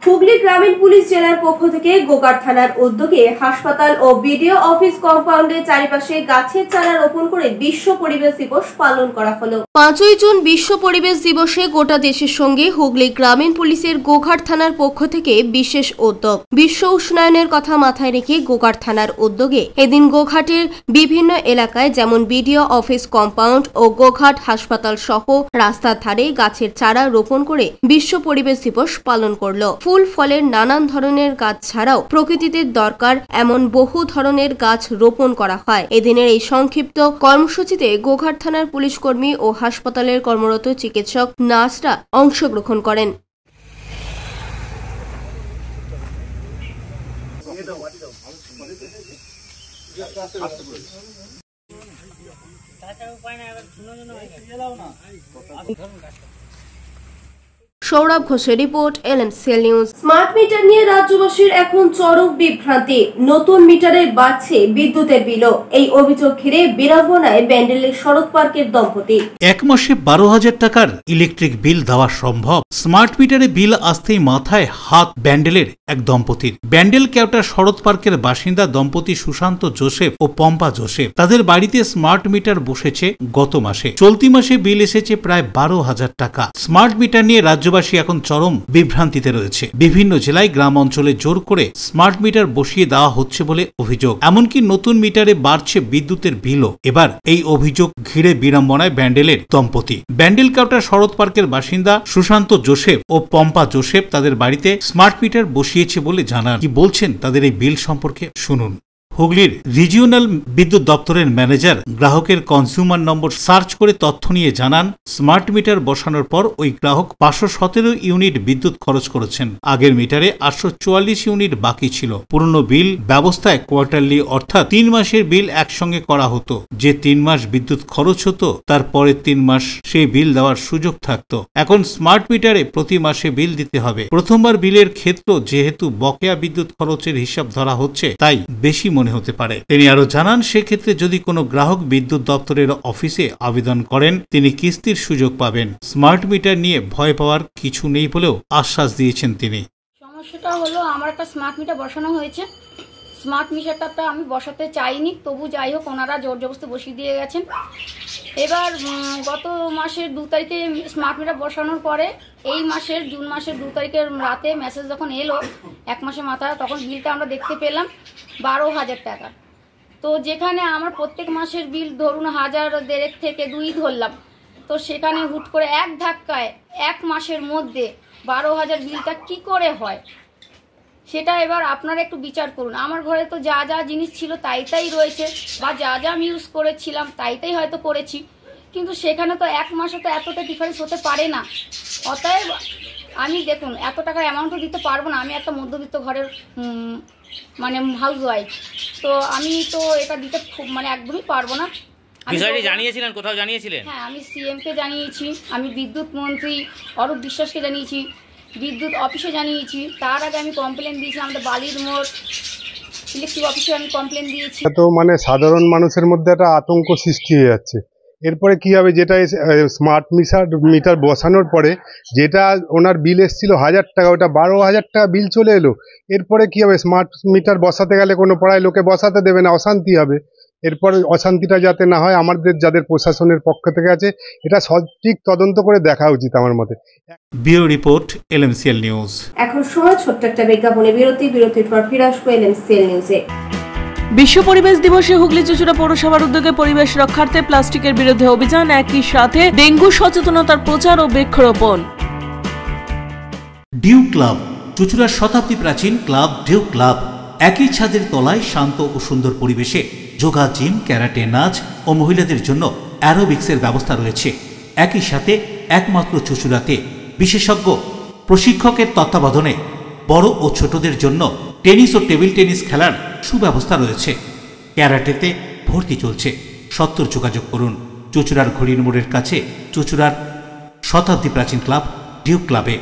হুগলি গ্রামীণ পুলিশ জেলার পক্ষ থেকে গোঘাট থানার উদ্যোগে হাসপাতাল ও বিডিও অফিস কম্পাউন্ডের চারিপাশে গাছের চারা রোপণ করে বিশ্ব পরিবেশ দিবস পালন করা হলো। 5ই জুন বিশ্ব পরিবেশ দিবসে গোটা দেশের সঙ্গে হুগলি গ্রামীণ পুলিশের গোঘাট থানার পক্ষ থেকে বিশেষ উদ্যোগ। বিশ্ব উষ্ণায়নের কথা মাথায় রেখে গোঘাট থানার উদ্যোগে এদিন গোঘাটের বিভিন্ন এলাকায় যেমন বিডিও অফিস কম্পাউন্ড ও গোঘাট হাসপাতাল সহ রাস্তার ধারে গাছের চারা রোপণ করে বিশ্ব পরিবেশ দিবস পালন করলো। ফুল ফলের নানান ধরনের গাছ ছাড়াও প্রকৃতিতে দরকার এমন বহু ধরনের গাছ রোপণ করা হয়। এদিনের এই সংক্ষিপ্ত কর্মসূচিতে গোঘাট থানার পুলিশ কর্মী ও হাসপাতালের কর্মরত চিকিৎসক নার্সরা অংশগ্রহণ করেন। সৌরভ ঘোষের report, LMCL news. Smart meter নিয়ে রাজ্যবাসীর এখন চরম বিভ্রান্তি। নতুন মিটারে বাড়ছে বিদ্যুতের বিলও। এই অভিযোগ ঘিরে বিড়ম্বনায় ব্যান্ডেলের শরৎ পার্কের দম্পতি। এক মাসে 12,000 টাকার ইলেকট্রিক বিল দেওয়া সম্ভব? স্মার্ট মিটারে বিল আসতেই মাথায় হাত ব্যান্ডেলের এক দম্পতির। ব্যান্ডেল কেওটা শরৎ পার্কের বাসিন্দা দম্পতি সুশান্ত জোসেফ ও পম্পা জোসেফ। তাদের বাড়িতে স্মার্ট মিটার বসেছে গত মাসে। চলতি মাসে বিল এসেছে প্রায় 12,000 টাকা। স্মার্ট মিটার নিয়ে রাজ্যবাসী এখন চরম বিভ্রান্তিতে রয়েছে। বিভিন্ন জেলায় গ্রাম অঞ্চলে জোর করে স্মার্ট মিটার বসিয়ে দেওয়া হচ্ছে বলে অভিযোগ। এমনকি নতুন মিটারে বাড়ছে বিদ্যুতের বিলও। এবার এই অভিযোগ ঘিরে বিড়ম্বনায় ব্যান্ডেলের দম্পতি। ব্যান্ডেল কাউটা শরৎ পার্কের বাসিন্দা সুশান্ত জোসেফ ও পম্পা জোসেফ তাদের বাড়িতে স্মার্ট মিটার বসিয়েছে বলে জানান। কি বলছেন তাদের এই বিল সম্পর্কে শুনুন। হুগলির রিজিওনাল বিদ্যুৎ দপ্তরের ম্যানেজার গ্রাহকের কনজিউমার নম্বর সার্চ করে তথ্য নিয়ে জানান, স্মার্ট মিটার বসানোর পর ওই গ্রাহক 517 ইউনিট বিদ্যুৎ খরচ করেছেন। আগের মিটারে 844 ইউনিট বাকি ছিল। পুরনো বিল ব্যবস্থায় কোয়ার্টারলি অর্থাৎ 3 মাসের বিল একসঙ্গে করা হতো। যে 3 মাস বিদ্যুৎ খরচ হতো তার পরের 3 মাস সেই বিল দেওয়ার সুযোগ থাকত। এখন স্মার্ট মিটারে প্রতি মাসে বিল দিতে হবে। প্রথমবার বিলের ক্ষেত্র যেহেতু বকেয়া বিদ্যুৎ খরচের হিসাব ধরা হচ্ছে তাই বেশি মনে হতে পারে। তিনি আরো জানান, সেক্ষেত্রে যদি কোনো গ্রাহক বিদ্যুৎ দপ্তরের অফিসে আবেদন করেন তিনি কিস্তির সুযোগ পাবেন। স্মার্ট মিটার নিয়ে ভয় পাওয়ার কিছু নেই বলেও আশ্বাস দিয়েছেন তিনি। সমস্যাটা হলো আমার একটা স্মার্ট মিটার বসানো হয়েছে। স্মার্ট মিটারটা আমি বসাতে চাইনি, তবু যাই হোক ওনারা জোর জবরদস্তি বসিয়ে দিয়ে গেছেন। এবার গত মাসের 2 তারিখে স্মার্ট মিটার বসানোর পরে এই মাসের জুন মাসের 2 তারিখের রাতে মেসেজ যখন এলো 1 মাসের মাথায়, তখন বিলটা আমরা দেখতে পেলাম 12,000 টাকা। তো যেখানে আমার প্রত্যেক মাসের বিল ধরুন 1,000 থেকে 2 ধরলাম, তো সেখানে হুট করে এক ধাক্কায় 1 মাসের মধ্যে 12,000 বিলটা কি করে হয় সেটা এবার আপনারা একটু বিচার করুন। আমার ঘরে তো যা যা জিনিস ছিল তাই রয়েছে, বা যা যা আমি ইউজ করেছিলাম তাই হয়তো করেছি, কিন্তু সেখানে তো 1 মাসে তো এতটা ডিফারেন্স হতে পারে না। অতএব আমি দেখুন এত টাকার অ্যামাউন্টও দিতে পারবো না। আমি একটা মধ্যবিত্ত ঘরের মানে হাউস ওয়াইফ, তো আমি তো এটা দিতে মানে একদমই পারবো না। বিষয়টি জানিয়েছিলেন, কোথাও জানিয়েছিলেন? হ্যাঁ, আমি CM-কে জানিয়েছি, আমি বিদ্যুৎ মন্ত্রী অরূপ বিশ্বাসকে জানিয়েছি, বিদ্যুৎ অফিসে জানিয়েছি। তার আগে আমি কমপ্লেন দিয়েছি আমাদের বালির মোড় ইলেকট্রিক অফিসে আমি কমপ্লেন দিয়েছি। তো মানে সাধারণ মানুষের মধ্যে একটা আতঙ্ক সৃষ্টি হয়ে যাচ্ছে। এরপরে কি হবে, যেটা স্মার্ট মিটার বসানোর পরে যেটা ওনার বিল এসেছিল 1,000 টাকা, ওটা 12,000 টাকা বিল চলে এলো। এরপরে কি হবে, স্মার্ট মিটার বসাতে গেলে কোনো পাড়ায় লোকে বসাতে দেবে না, অশান্তি হবে। এরপর অশান্তিটা যাতে না হয় আমাদের যাদের প্রশাসনের পক্ষ থেকে আছে এটা সঠিক তদন্ত করে দেখা উচিত আমার মতে। Bureau report, LMCL news. এখন সময় ছোট্ট একটা বিজ্ঞাপনে বিরতির পর ফিরে আসবো LMCL নিউজে। বিশ্ব পরিবেশ দিবসে হুগলি চুঁচুড়া পৌরসভার উদ্যোগে পরিবেশ রক্ষার্থে প্লাস্টিকের বিরুদ্ধে অভিযান, একই সাথে ডেঙ্গু সচেতনতার প্রচার ও বৃক্ষরোপণ। ডিউ ক্লাব, চুঁচুড়ার শতাব্দী প্রাচীন ক্লাব ডিউ ক্লাব। একই ছাদের তলায় শান্ত ও সুন্দর পরিবেশে যোগা, জিম, ক্যারাটে, নাচ ও মহিলাদের জন্য অ্যারোবিক্সের ব্যবস্থা রয়েছে। একই সাথে একমাত্র চুঁচুড়াতে বিশেষজ্ঞ প্রশিক্ষকের তত্ত্বাবধানে বড় ও ছোটদের জন্য টেনিস ও টেবিল টেনিস খেলার সুব্যবস্থা রয়েছে। ক্যারাটেতে ভর্তি চলছে। সত্তর যোগাযোগ করুন চুঁচুড়ার ঘড়ির মোড়ের কাছে চুঁচুড়ার শতাব্দী প্রাচীন ক্লাব ডিউ ক্লাবে।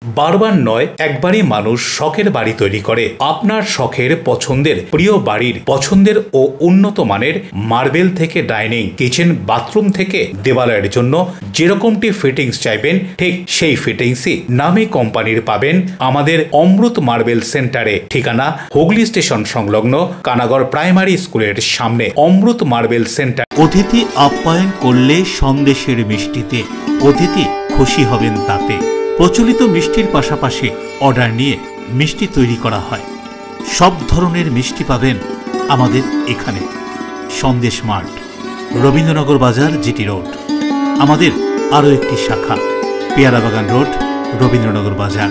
বারবার নয়, একবারই মানুষ শখের বাড়ি তৈরি করে। আপনার শখের পছন্দের প্রিয় বাড়ির পছন্দের ও উন্নত মানের মার্বেল থেকে ডাইনিং, কিচেন, বাথরুম থেকে দেওয়ালের জন্য যেরকমটি ফিটিংস চাইবেন ঠিক সেই ফিটিংসই নামী কোম্পানির পাবেন আমাদের অমৃত মার্বেল সেন্টারে। ঠিকানা হুগলি স্টেশন সংলগ্ন কানাগড় প্রাইমারি স্কুলের সামনে অমৃত মার্বেল সেন্টার। অতিথি আপ্যায়ন করলে সন্দেশের মিষ্টিতে অতিথি খুশি হবেন তাতে। প্রচলিত মিষ্টির পাশাপাশি অর্ডার নিয়ে মিষ্টি তৈরি করা হয়। সব ধরনের মিষ্টি পাবেন আমাদের এখানে। সন্দেশ মার্ট, রবীন্দ্রনগর বাজার, জিটি রোড। আমাদের আরও একটি শাখা পেয়ারাবাগান রোড, রবীন্দ্রনগর বাজার,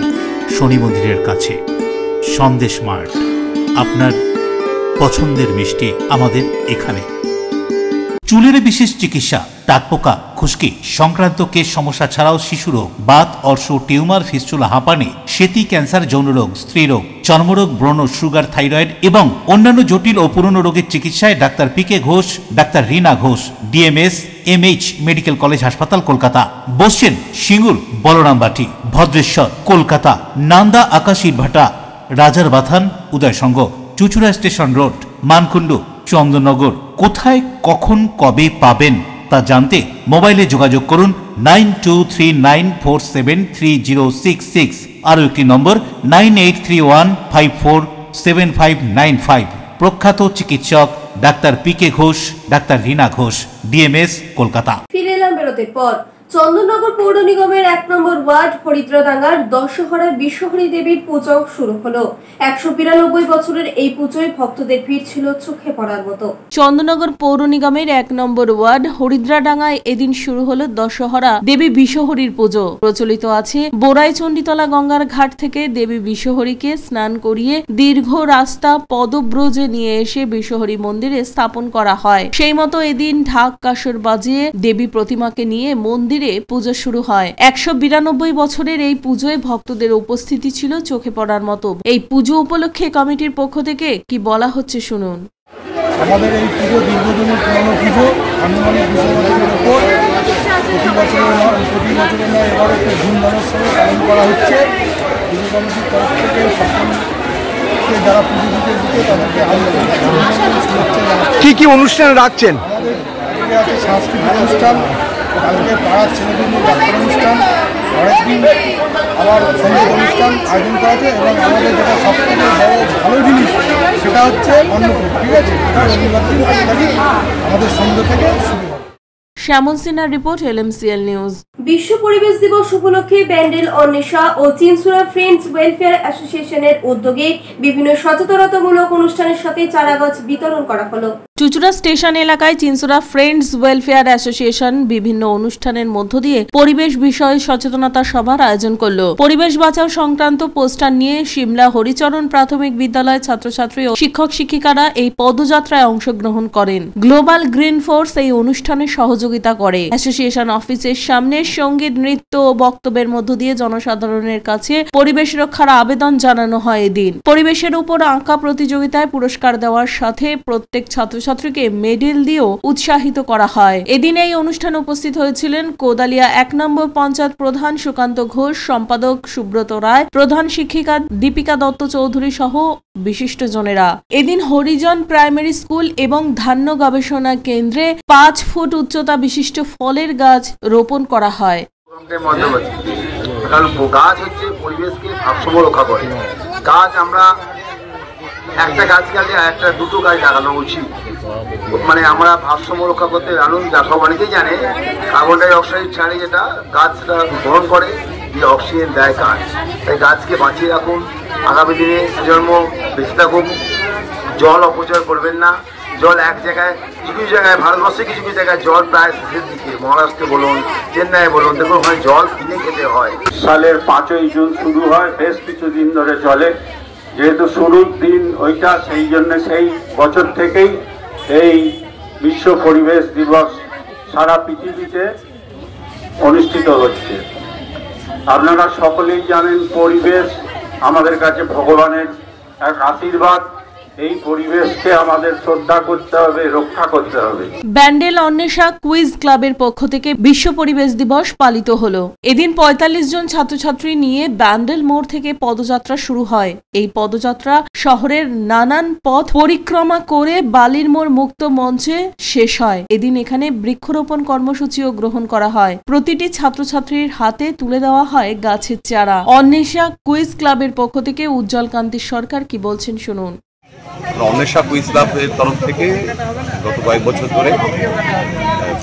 শনি মন্দিরের কাছে। সন্দেশ মার্ট, আপনার পছন্দের মিষ্টি আমাদের এখানে। চুলের বিশেষ চিকিৎসা, টাকপোকা, খুশকি সংক্রান্ত কেশ সমস্যা ছাড়াও শিশু রোগ, বাত, অর্শ, টিউমার, ফিস্টুলা, হাঁপানি, সেতি, ক্যান্সার, যৌনরোগ, স্ত্রীরোগ, চর্মরোগ, ব্রণ, সুগার, থাইরয়েড এবং অন্যান্য জটিল ও পুরনো রোগের চিকিৎসায় doctor PK Ghosh, doctor Rina Ghosh, DMS MH medical college হাসপাতাল, কলকাতা। বসছেন সিঙ্গুর, বলরামবাটি, ভদ্রেশ্বর, কলকাতা, নান্দা, আকাশ ইটভাটা, রাজার বাথান, উদয়সঙ্গ, চুচুড়া স্টেশন রোড, মানকুণ্ডু, চন্দননগর। কোথায়, কখন, কবে পাবেন তা জানতে মোবাইলে যোগাযোগ করুন 9239473066। আরও একটি নম্বর 9831547595। প্রখ্যাত চিকিৎসক doctor PK Ghosh, doctor Rina Ghosh, DMS, Kolkata. ফিরে এলাম বিরতির পর। চন্দননগর পৌর নিগমের 1 নম্বর ওয়ার্ড হরিদ্রাডাঙ্গার দশহরা বিশ্বহরী দেবীর পুজো শুরু হলো। 192 বছরের এই পুজোয় ভক্তদের ভিড় ছিল চোখে পড়ার মতো। চন্দননগর পৌর নিগমের 1 নম্বর ওয়ার্ড হরিদ্রাডাঙ্গায় এদিন শুরু হলো দশহরা দেবী বিশ্বহরীর পুজো। প্রচলিত আছে বোরাই চণ্ডীতলা গঙ্গার ঘাট থেকে দেবী বিশ্বহরীকে স্নান করিয়ে দীর্ঘ রাস্তা পদব্রজে নিয়ে এসে বিশ্বহরী মন্দিরে স্থাপন করা হয়। সেই মতো এদিন ঢাক কাসর বাজিয়ে দেবী প্রতিমাকে নিয়ে মন্দির পুজো শুরু হয়। 192 বছরের এই পুজোয় ভক্তদের উপস্থিতি ছিল চোখে পড়ার মতো। এই পুজো উপলক্ষে কমিটির পক্ষ থেকে কি বলা হচ্ছে শুনুন। আমাদের এই পুজো দীর্ঘদিনের পুরনো পুজো, আনুমানিক 200 বছরের উপর। প্রতি বছরের নয় এবার একটু ধুমধামের সঙ্গে পালন করা হচ্ছে। পুজো কমিটির তরফ থেকে সকলকে যারা পুজো দিতে তাদেরকে কি কি অনুষ্ঠান রাখছেন? আমাদের আছে সাংস্কৃতিক অনুষ্ঠান, কালকে পাড়ার ছেলেদের নিয়ে ডাক্তার অনুষ্ঠান, পরের দিন আবার সঙ্গীত অনুষ্ঠান আয়োজন করা আছে। এবং আমাদের যেটা সবথেকে বড় ভালো জিনিস সেটা হচ্ছে অন্নকূট। ঠিক আছে, এটা রবিবার দিন 8 তারিখ আমাদের সন্ধ্যা থেকে শুরু হয়। শ্যামল সিনহার রিপোর্ট, LMCL নিউজ। বিশ্ব পরিবেশ দিবস উপলক্ষে ব্যান্ডেল, অন্বেষা ও চিনসুরা ফ্রেন্ডস ওয়েলফেয়ার অ্যাসোসিয়েশনের উদ্যোগে বিভিন্ন সচেতনতামূলক অনুষ্ঠানের সাথে চারাগাছ বিতরণ করা হলো। চুচুড়া স্টেশন এলাকায় চিনসুরা ফ্রেন্ডস ওয়েলফেয়ার অ্যাসোসিয়েশন বিভিন্ন অনুষ্ঠানের মধ্য দিয়ে পরিবেশ বিষয়ে সচেতনতা সভার আয়োজন করলো। পরিবেশ বাঁচাও সংক্রান্ত পোস্টার নিয়ে সিমলা হরিচরণ প্রাথমিক বিদ্যালয়ের ছাত্রছাত্রী ও শিক্ষক শিক্ষিকারা এই পদযাত্রায় অংশগ্রহণ করেন। গ্লোবাল গ্রিন ফোর্স এই অনুষ্ঠানে সহযোগিতা করে। অ্যাসোসিয়েশন অফিসের সামনে সঙ্গীত, নৃত্য ও বক্তব্যের মধ্য দিয়ে জনসাধারণের কাছে পরিবেশ রক্ষার আবেদন জানানো হয়। এদিন পরিবেশের উপর আঁকা প্রতিযোগিতায় পুরস্কার দেওয়ার সাথে প্রত্যেক ছাত্রছাত্রীকে মেডেল দিয়েও উৎসাহিত করা হয়। এদিন এই অনুষ্ঠানে উপস্থিত হয়েছিলেন কোদালিয়া 1 নম্বর পঞ্চায়েত প্রধান সুকান্ত ঘোষ, সম্পাদক সুব্রত রায়, প্রধান শিক্ষিকা দীপিকা দত্ত চৌধুরী সহ বিশিষ্ট জনেরা। এদিন হরিজন প্রাইমারি স্কুল এবং ধান্য গবেষণা কেন্দ্রে 5 ফুট উচ্চতা বিশিষ্ট ফলের গাছ রোপণ করা হয়। কারণ গাছ হচ্ছে পরিবেশকে ভারসাম্য রক্ষা করে। গাছ আমরা একটা গাছ কাটলে একটা দুটো গাছ লাগানো উচিত। মানে আমরা ভারসাম্য রক্ষা করতে সব অনেকেই জানে কার্বন ডাই অক্সাইড ছাড়ে যেটা গাছটা গ্রহণ করে, যে অক্সিজেন দেয় গাছ। তাই গাছকে বাঁচিয়ে রাখুন, আগামী দিনে প্রজন্ম বেঁচে থাকুক। জল অপচয় করবেন না। জল এক জায়গায়, কিছু জায়গায় ভারতবর্ষে কিছু কিছু জায়গায় জল প্রায় শেষের দিকে, মহারাষ্ট্রে বলুন, চেন্নাই বলুন, দেখুন ওখানে জল কিনে খেতে হয়। সালের 5ই জুন শুরু হয়, বেশ কিছুদিন ধরে চলে। যেহেতু শুরুর দিন ওইটা, সেই জন্য সেই বছর থেকেই এই বিশ্ব পরিবেশ দিবস সারা পৃথিবীতে অনুষ্ঠিত হচ্ছে। আপনারা সকলেই জানেন পরিবেশ আমাদের কাছে ভগবানের এক আশীর্বাদ। এই পরিবেশকে আমাদের শ্রদ্ধা করতে হবে, রক্ষা করতে হবে। ব্যান্ডেল অন্বেষা কুইজ ক্লাবের পক্ষ থেকে বিশ্ব পরিবেশ দিবস পালিত হলো। এদিন ৪৫ জন ছাত্রছাত্রী নিয়ে ব্যান্ডেল মোড় থেকে পদযাত্রা শুরু হয়। এই পদযাত্রা শহরের নানান পথ পরিক্রমা করে বালির মোড় মুক্ত মঞ্চে শেষ হয়। এদিন এখানে বৃক্ষরোপণ কর্মসূচিও গ্রহণ করা হয়। প্রতিটি ছাত্রছাত্রীর হাতে তুলে দেওয়া হয় গাছের চারা। অন্বেষা কুইজ ক্লাবের পক্ষ থেকে উজ্জ্বল কান্তি সরকার কি বলছেন শুনুন। অন্বেষা কুইজ ক্লাবের তরফ থেকে গত কয়েক বছর ধরে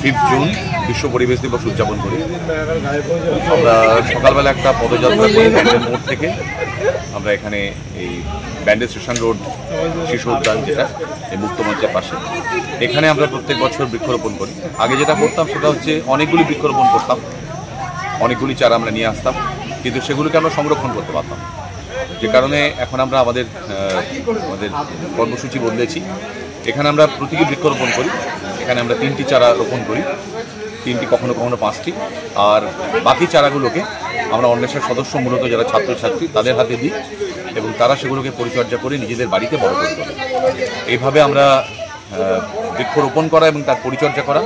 5 জুন বিশ্ব পরিবেশ দিবস উদযাপন করি। আমরা সকালবেলা একটা পদযাত্রা করি ব্যান্ডেল মোড় থেকে। আমরা এখানে এই ব্যান্ডেল স্টেশন রোড শিশু উদ্যান, যেটা এই মুক্ত মঞ্চের পাশে, এখানে আমরা প্রত্যেক বছর বৃক্ষরোপণ করি। আগে যেটা করতাম সেটা হচ্ছে অনেকগুলি বৃক্ষরোপণ করতাম, অনেকগুলি চারা আমরা নিয়ে আসতাম, কিন্তু সেগুলোকে আমরা সংরক্ষণ করতে পারতাম। যে কারণে এখন আমরা আমাদের কর্মসূচি বদলেছি। এখানে আমরা প্রতীকী বৃক্ষরোপণ করি। এখানে আমরা 3টি চারা রোপণ করি, 3টি, কখনো কখনো 5টি, আর বাকি চারাগুলোকে আমরা অন্বেষার সদস্য, মূলত যারা ছাত্রছাত্রী, তাদের হাতে দিই এবং তারা সেগুলোকে পরিচর্যা করে নিজেদের বাড়িতে বড় করে তোলে। এইভাবে আমরা বৃক্ষরোপণ করা এবং তার পরিচর্যা করা,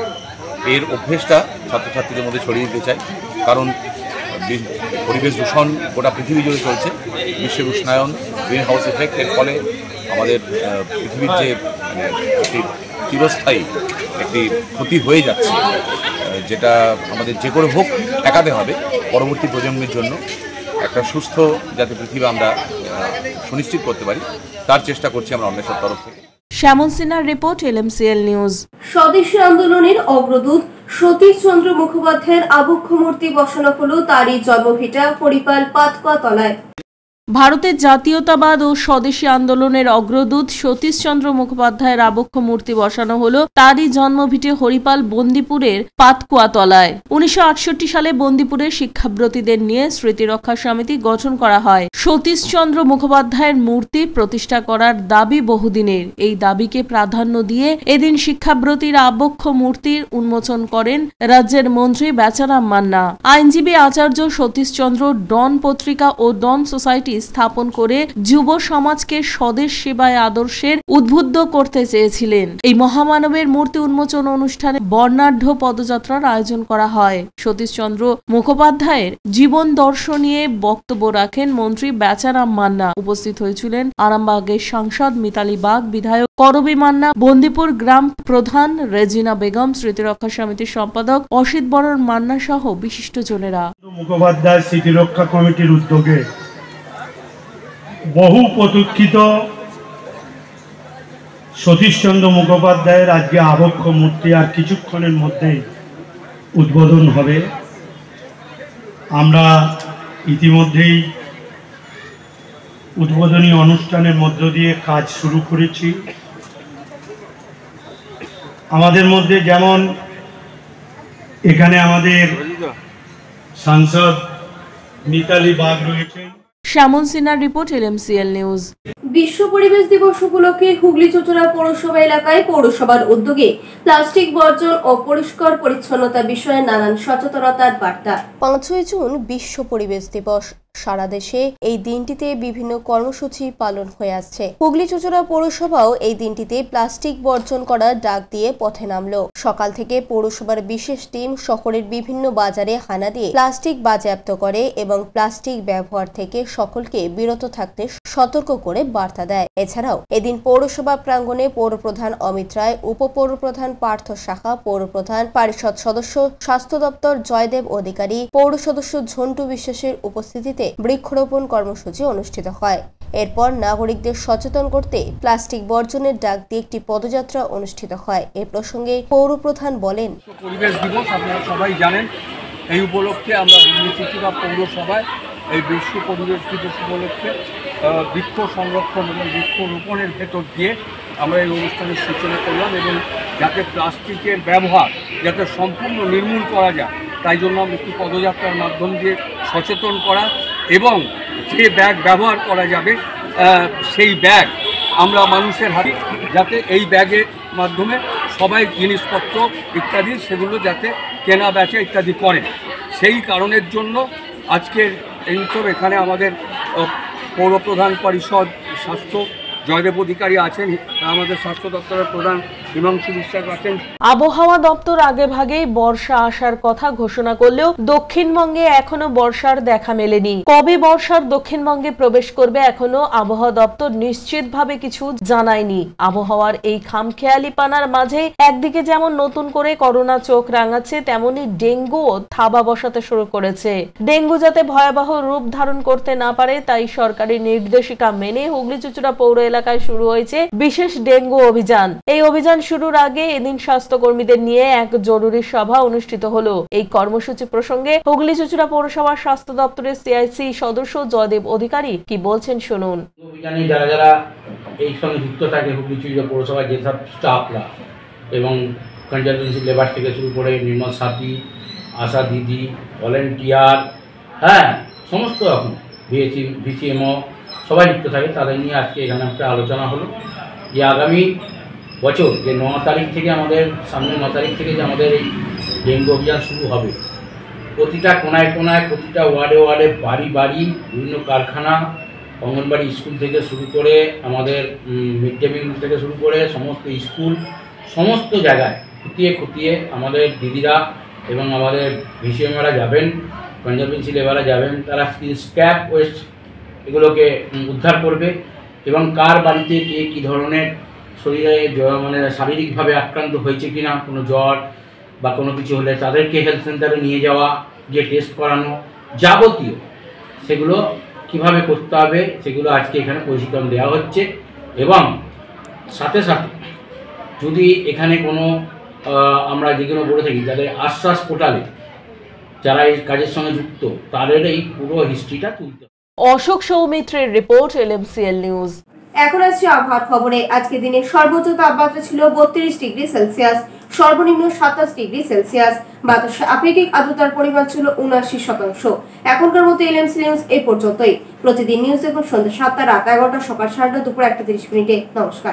এর অভ্যেসটা ছাত্রছাত্রীদের মধ্যে ছড়িয়ে দিতে চাই। কারণ পরিবেশ দূষণ গোটা পৃথিবী জুড়ে চলছে। বিশ্বের উষ্ণায়ন, গ্রিন হাউস এফেক্ট, এর ফলে আমাদের পৃথিবীর যে একটি চিরস্থায়ী একটি ক্ষতি হয়ে যাচ্ছে, যেটা আমাদের যে করে হোক ঠেকাতে হবে পরবর্তী প্রজন্মের জন্য। একটা সুস্থ যাতে পৃথিবী আমরা সুনিশ্চিত করতে পারি, তার চেষ্টা করছি আমরা অন্বেষার তরফ থেকে। শ্যামল সিনহার রিপোর্ট, LMCL নিউজ। স্বদেশী আন্দোলনের অগ্রদূত সতীশ চন্দ্র মুখোপাধ্যায়ের আবক্ষ মূর্তি বসানো হলো তারই জন্মভিটা হরিপাল পাতকুয়াতলায়। ভারতের জাতীয়তাবাদ ও স্বদেশী আন্দোলনের অগ্রদূত সতীশচন্দ্র মুখোপাধ্যায়ের আবক্ষ মূর্তি বসানো হলো তারই জন্মভিটে হরিপাল বন্দিপুরের পাতকুয়াতলায়। 1968 সালে বন্দিপুরের শিক্ষাব্রতীদের নিয়ে স্মৃতিরক্ষা সমিতি গঠন করা হয়। সতীশচন্দ্র মুখোপাধ্যায়ের মূর্তি প্রতিষ্ঠা করার দাবি বহুদিনের। এই দাবিকে প্রাধান্য দিয়ে এদিন শিক্ষাব্রতীর আবক্ষ মূর্তির উন্মোচন করেন রাজ্যের মন্ত্রী বেচারাম মান্না। আইনজীবী আচার্য সতীশচন্দ্র ডন পত্রিকা ও ডন সোসাইটি স্থাপন করে যুব সমাজকে স্বদেশ সেবায় আদর্শের উদ্বুদ্ধ করতে চেয়েছিলেন। এই মহামানবের মূর্তি উন্মোচন অনুষ্ঠানে বর্ণাঢ্য পদযাত্রার আয়োজন করা হয়। সতীশচন্দ্র মুখোপাধ্যায়ের জীবন দর্শন নিয়ে বক্তব্য রাখেন মন্ত্রী বেচারাম মান্না। উপস্থিত হয়েছিলেন আরামবাগের সাংসদ মিতালি বাগ, বিধায়ক করবী মান্না, বন্দিপুর গ্রাম প্রধান রেজিনা বেগম, স্মৃতিরক্ষা সমিতির সম্পাদক অসিত বরণ মান্না সহ বিশিষ্টজনেরা। মুখোপাধ্যায় স্মৃতিরক্ষা কমিটির উদ্যোগে বহু প্রতীক্ষিত সতীশচন্দ্র মুখোপাধ্যায়ের আজকে আবক্ষ মূর্তি আর কিছুক্ষণের মধ্যেই উদ্বোধন হবে। আমরা ইতিমধ্যেই উদ্বোধনী অনুষ্ঠানের মধ্য দিয়ে কাজ শুরু করেছি। আমাদের মধ্যে যেমন এখানে আমাদের সাংসদ মিতালি বাগ রয়েছেন। শ্যামল সিনহার রিপোর্ট, LMCL নিউজ। বিশ্ব পরিবেশ দিবস উপলক্ষে হুগলি চুঁচুড়া পৌরসভা এলাকায় পৌরসভার উদ্যোগে প্লাস্টিক বর্জন ও পরিষ্কার পরিচ্ছন্নতা বিষয়ে নানান সচেতনতার বার্তা। 5ই জুন বিশ্ব পরিবেশ দিবস। সারা দেশে এই দিনটিতে বিভিন্ন কর্মসূচি পালন হয়ে আসছে। হুগলি চুঁচুড়া পৌরসভাও এই দিনটিতে প্লাস্টিক বর্জন করার ডাক দিয়ে পথে নামলো। সকাল থেকে পৌরসভার বিশেষ টিম শহরের বিভিন্ন বাজারে হানা দিয়ে প্লাস্টিক বাজেয়াপ্ত করে এবং প্লাস্টিক ব্যবহার থেকে সকলকে বিরত থাকতে সতর্ক করে বার্তা দেয়। এছাড়াও এদিন পৌরসভা প্রাঙ্গণে পৌরপ্রধান অমিত রায়, উপপৌরপ্রধান পার্থ শাখা, পৌরপ্রধান পরিষদ সদস্য স্বাস্থ্য দপ্তর জয়দেব অধিকারী, পৌর সদস্য ঝন্টু বিশ্বাসের উপস্থিতিতে বৃক্ষরোপণ কর্মসূচি অনুষ্ঠিত হয়। এরপর নাগরিকদের সচেতন করতে প্লাস্টিক বর্জনের ডাক দিয়ে একটি পদযাত্রা অনুষ্ঠিত হয়। এ প্রসঙ্গে পৌরপ্রধান বলেন, পরিবেশ দিবস আপনারা সবাই জানেন, এই উপলক্ষে আমরা হুগলি চুঁচুড়া পৌরসভায় এই বিশ্ব পরিবেশ দিবস উপলক্ষে বৃক্ষ সংরক্ষণ এবং বৃক্ষরোপণের ভেতর দিয়ে আমরা এই অনুষ্ঠানের সূচনা করলাম এবং যাতে প্লাস্টিকের ব্যবহার যাতে সম্পূর্ণ নির্মূল করা যায় তাই জন্য আমরা একটি পদযাত্রার মাধ্যম দিয়ে সচেতন করা এবং যে ব্যাগ ব্যবহার করা যাবে সেই ব্যাগ আমরা মানুষের হাতে, যাতে এই ব্যাগের মাধ্যমে সবাই জিনিসপত্র ইত্যাদি সেগুলো যাতে কেনা বেচা ইত্যাদি করেন। সেই কারণের জন্য আজকের এই উৎসব এখানে আমাদের পৌরপ্রধান পরিষদ স্বাস্থ্য জয়দেব অধিকারী আছেন, আমাদের স্বাস্থ্য দপ্তরের প্রধান হিমাংশু বিশ্বাস আছেন। আবহাওয়া দপ্তর আগেভাগেই বর্ষা আসার কথা ঘোষণা করলেও দক্ষিণবঙ্গে এখনো বর্ষার দেখা মেলেনি। কবে বর্ষার দক্ষিণবঙ্গে প্রবেশ করবে এখনো আবহাওয়া দপ্তর নিশ্চিতভাবে কিছু জানায়নি। আবহাওয়ার এই খামখেয়ালিপানার মাঝে একদিকে যেমন নতুন করে করোনা চোখ রাঙাচ্ছে, তেমনি ডেঙ্গুও থাবা বসাতে শুরু করেছে। ডেঙ্গু যাতে ভয়াবহ রূপ ধারণ করতে না পারে তাই সরকারি নির্দেশিকা মেনে হুগলি চুঁচুড়া পৌর এলাকায় শুরু হয়েছে বিশেষ ডেঙ্গু অভিযান। এই অভিযান শুরুর আগে এদিন স্বাস্থ্যকর্মীদের নিয়ে এক জরুরি সভা অনুষ্ঠিত হলো। এই কর্মসূচি প্রসঙ্গে হুগলি চুঁচুড়া পৌরসভার স্বাস্থ্য দপ্তরের সিআইসি সদস্য জয়দেব অধিকারী কি বলছেন শুনুন। অভিযানে যারা যারা এই সঙ্গে যুক্ত থাকে হুগলি চুঁচুড়া পৌরসভার যেসব স্টাফরা এবং কনজারভেন্সি লেবার থেকে শুরু করে নির্মল সাথী, আশা দিদি, ভলেন্টিয়ার, সমস্ত রকম ভিসিএমও সবাই যুক্ত থাকে, তাদের নিয়ে আজকে এখানে একটা আলোচনা হলো যে আগামী বছর যে 9 তারিখ থেকে আমাদের সামনে 9 তারিখ থেকে যে আমাদের এই ডেঙ্গু অভিযান শুরু হবে, প্রতিটা কোনায় কোনায়, প্রতিটা ওয়ার্ডে ওয়ার্ডে, বাড়ি বাড়ি, বিভিন্ন কারখানা, অঙ্গনবাড়ি স্কুল থেকে শুরু করে আমাদের মিড ডে মিল থেকে শুরু করে সমস্ত স্কুল, সমস্ত জায়গায় খুঁটিয়ে খুঁটিয়ে আমাদের দিদিরা এবং আমাদের ভিসিএমরা যাবেন, কনজারভেন্সি লেবাররা যাবেন, তারা স্ক্র্যাপ ওয়েস্ট এগুলোকে উদ্ধার করবে এবং কার বাড়িতে কে কী ধরনের শরীরে মানে শারীরিকভাবে আক্রান্ত হয়েছে কিনা, কোনো জ্বর বা কোনো কিছু হলে তাদেরকে হেলথ সেন্টারে নিয়ে যাওয়া, গিয়ে টেস্ট করানো, যাবতীয় সেগুলো কিভাবে করতে হবে সেগুলো আজকে এখানে প্রশিক্ষণ দেওয়া হচ্ছে। এবং সাথে সাথে যদি এখানে কোনো আমরা যেগুলো বলে থাকি যাদের আশ্বাস পোর্টালে যারা এই কাজের সঙ্গে যুক্ত তাদের এই পুরো হিস্ট্রিটা তুলতে। অশোক সৌমিত্রের রিপোর্ট, LMCL নিউজ। এখন আসছে আবহাওয়ার খবরে। আজকে দিনে সর্বোচ্চ তাপমাত্রা ছিল 32 ডিগ্রি সেলসিয়াস, সর্বনিম্ন 27 ডিগ্রি সেলসিয়াস। বাতাসে আপেক্ষিক আর্দ্রতার পরিমাণ ছিল 79%। এখনকার মতো LMC নিউজ এই পর্যন্তই। প্রতিদিন নিউজ দেখুন সন্ধ্যা 7টা, রাত 11টা, সকাল 7টা, দুপুর 1:30 মিনিটে। নমস্কার।